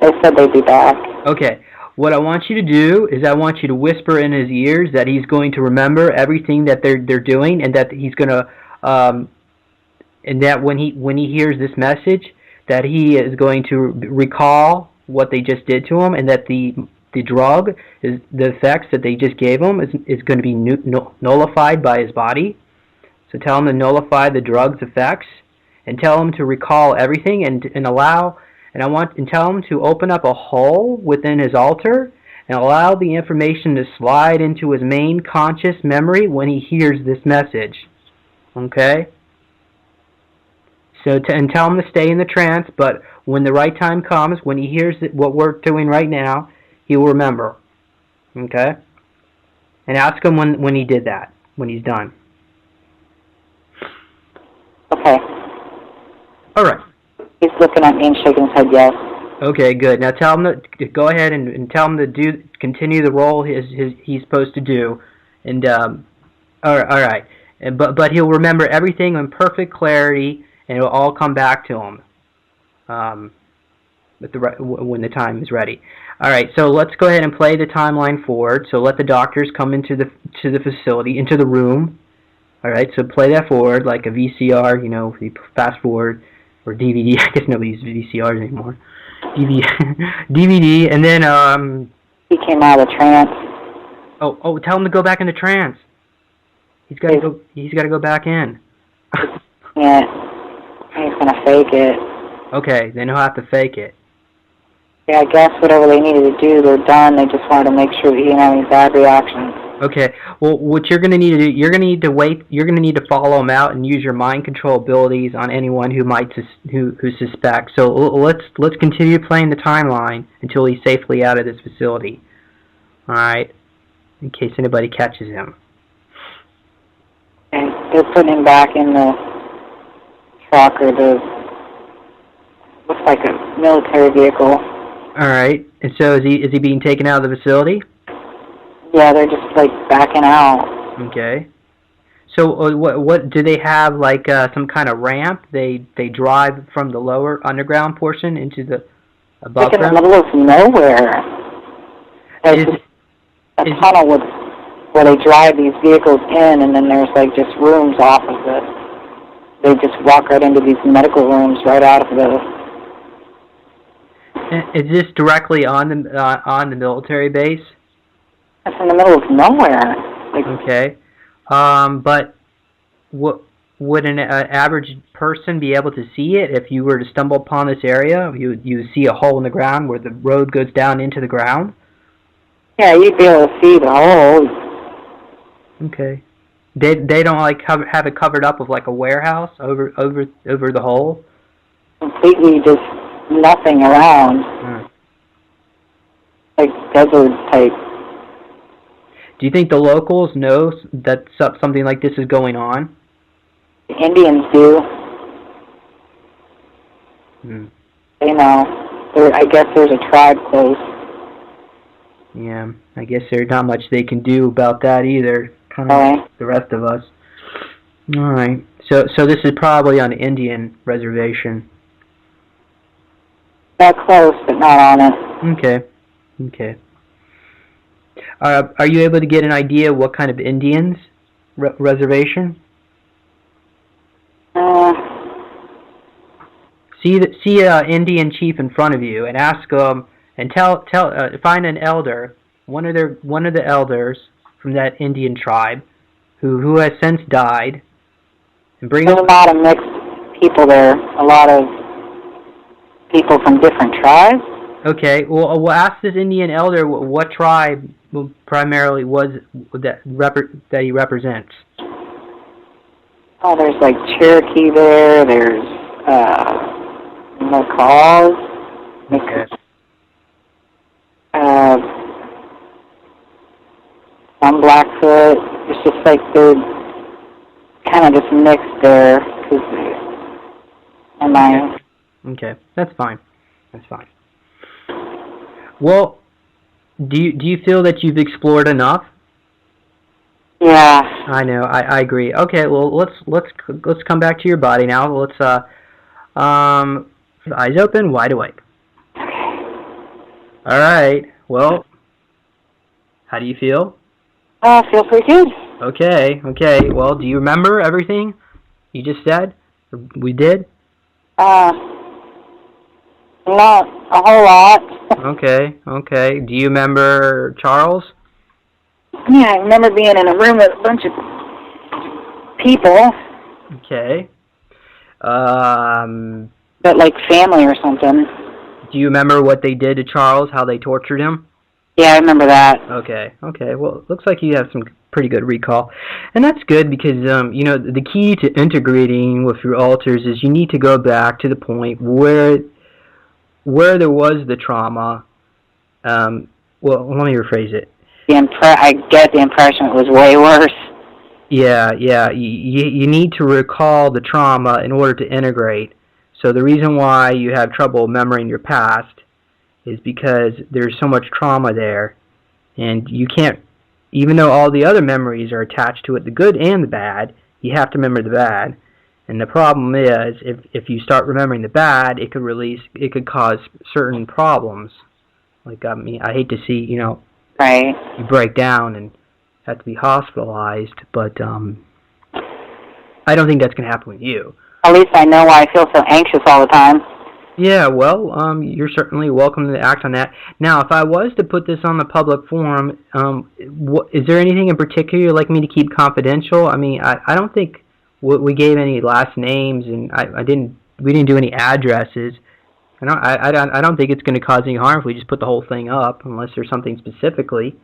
They said they'd be back. Okay. What I want you to do is I want you to whisper in his ears that he's going to remember everything that they're doing, and that he's going to and that when he hears this message, that he is going to recall what they just did to him, and that the drug is the effects that they just gave him is going to be nullified by his body. So tell him to nullify the drug's effects, and tell him to recall everything, and tell him to open up a hole within his altar and allow the information to slide into his main conscious memory when he hears this message. Okay? So and tell him to stay in the trance, but when the right time comes, when he hears what we're doing right now, he will remember. Okay? And ask him when he did that, when he's done. Okay. All right. He's looking at me and shaking his head yes. Okay, good. Now tell him to go ahead and tell him to continue the role he's supposed to do, and all right. But he'll remember everything in perfect clarity, and it'll all come back to him, when the time is ready. All right. So let's go ahead and play the timeline forward. So let the doctors come into the facility, into the room. All right. So play that forward like a VCR. You know, you fast forward. Or DVD. I guess nobody uses VCRs anymore. DVD, and then he came out of the trance. Oh, tell him to go back into trance. He's got to go. He's got to go back in. Yeah, he's gonna fake it. Okay, then he'll have to fake it. Yeah, I guess whatever they needed to do, they're done. They just wanted to make sure that he didn't have any bad reactions. Okay. Well, what you're going to need to do, you're going to need to wait. You're going to need to follow him out and use your mind control abilities on anyone who might who suspects. So let's continue playing the timeline until he's safely out of this facility. All right. In case anybody catches him. And they're putting him back in the truck or looks like a military vehicle. All right. And so is he being taken out of the facility? Yeah, they're just like backing out. Okay. So what do they have, like some kind of ramp? They drive from the lower underground portion into the above ground? Like in the middle of nowhere. There's a tunnel where they drive these vehicles in, and then there's like just rooms off of it. They just walk right into these medical rooms right out of the... Is this directly on the military base? It's in the middle of nowhere. Like, okay. But would an average person be able to see it if you were to stumble upon this area? You see a hole in the ground where the road goes down into the ground? Yeah, you'd be able to see the hole. Okay. They don't like have it covered up with like a warehouse over the hole? Completely just nothing around. Like desert type. Do you think the locals know that something like this is going on? The Indians do. They know. I guess there's a tribe close. Yeah, I guess there's not much they can do about that either. Kind of like the rest of us. All right. So this is probably on an Indian reservation. That close, but not on it. Okay. Are you able to get an idea what kind of Indians reservation? See an Indian chief in front of you and ask them and find an elder, one of the elders from that Indian tribe, who has since died, and bring. There's a lot of mixed people there. A lot of people from different tribes. Okay. Well, we'll ask this Indian elder what tribe primarily was that he represents. Oh, there's like Cherokee there. There's macaws. Okay. Some Blackfoot. It's just like they're kind of just mixed there. Okay, that's fine. That's fine. Well, do you feel that you've explored enough? Yeah. I know. I agree. Okay. Well, let's come back to your body now. Let's eyes open, wide awake. All right. Well, how do you feel? I feel pretty good. Okay. Okay. Well, do you remember everything you just said? We did? Not a whole lot. Okay. Okay. Do you remember Charles? Yeah, I remember being in a room with a bunch of people. Okay. But like family or something. Do you remember what they did to Charles, how they tortured him? Yeah, I remember that. Okay, okay. Well, it looks like you have some pretty good recall. And that's good because, you know, the key to integrating with your alters is you need to go back to the point where there was the trauma. Well, let me rephrase it. I get the impression it was way worse. Yeah, yeah. You need to recall the trauma in order to integrate. So the reason why you have trouble remembering your past is because there's so much trauma there, and you can't, even though all the other memories are attached to it, the good and the bad, you have to remember the bad. And the problem is, if you start remembering the bad, it could cause certain problems. Like, I mean, I hate to see, you know, right, you break down and have to be hospitalized, but I don't think that's going to happen with you. At least I know why I feel so anxious all the time. Yeah, well, you're certainly welcome to act on that. Now, if I was to put this on the public forum, is there anything in particular you'd like me to keep confidential? I mean, I don't think we gave any last names, and we didn't do any addresses. I don't think it's going to cause any harm if we just put the whole thing up, unless there's something specifically.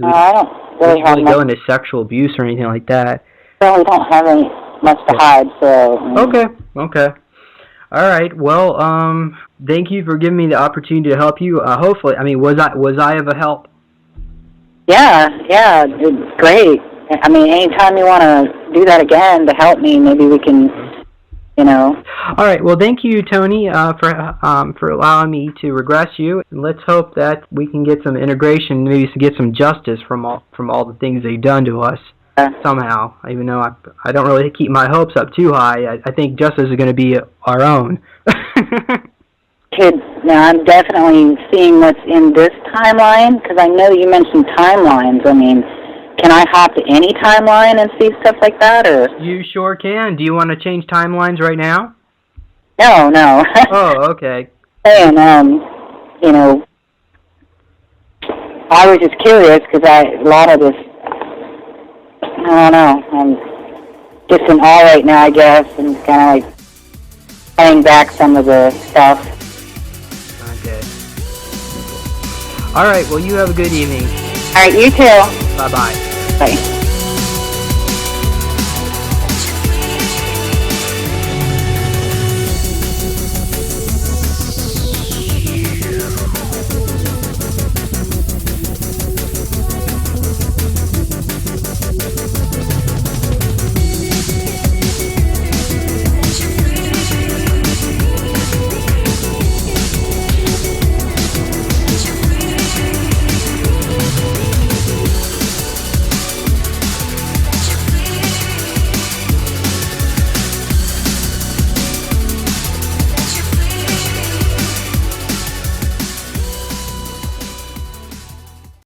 I don't really have go into sexual abuse or anything like that. Really don't have any much to hide, so. Okay. All right. Well, thank you for giving me the opportunity to help you. Hopefully, I mean, was I of a help? Yeah, it's great. I mean, anytime you want to do that again to help me, maybe we can, you know. All right. Well, thank you, Toni, for allowing me to regress you. And let's hope that we can get some integration, maybe to get some justice from all the things they've done to us. Somehow, even though I don't really keep my hopes up too high, I think justice is going to be our own. Now I'm definitely seeing what's in this timeline, because I know you mentioned timelines. I mean, can I hop to any timeline and see stuff like that, or? You sure can. Do you want to change timelines right now? No. Oh, okay. And, you know, I was just curious, because a lot of this, I don't know, I'm just in awe right now, I guess, and kind of like playing back some of the stuff. Okay. All right, well, you have a good evening. All right, you too. Bye-bye. Bye.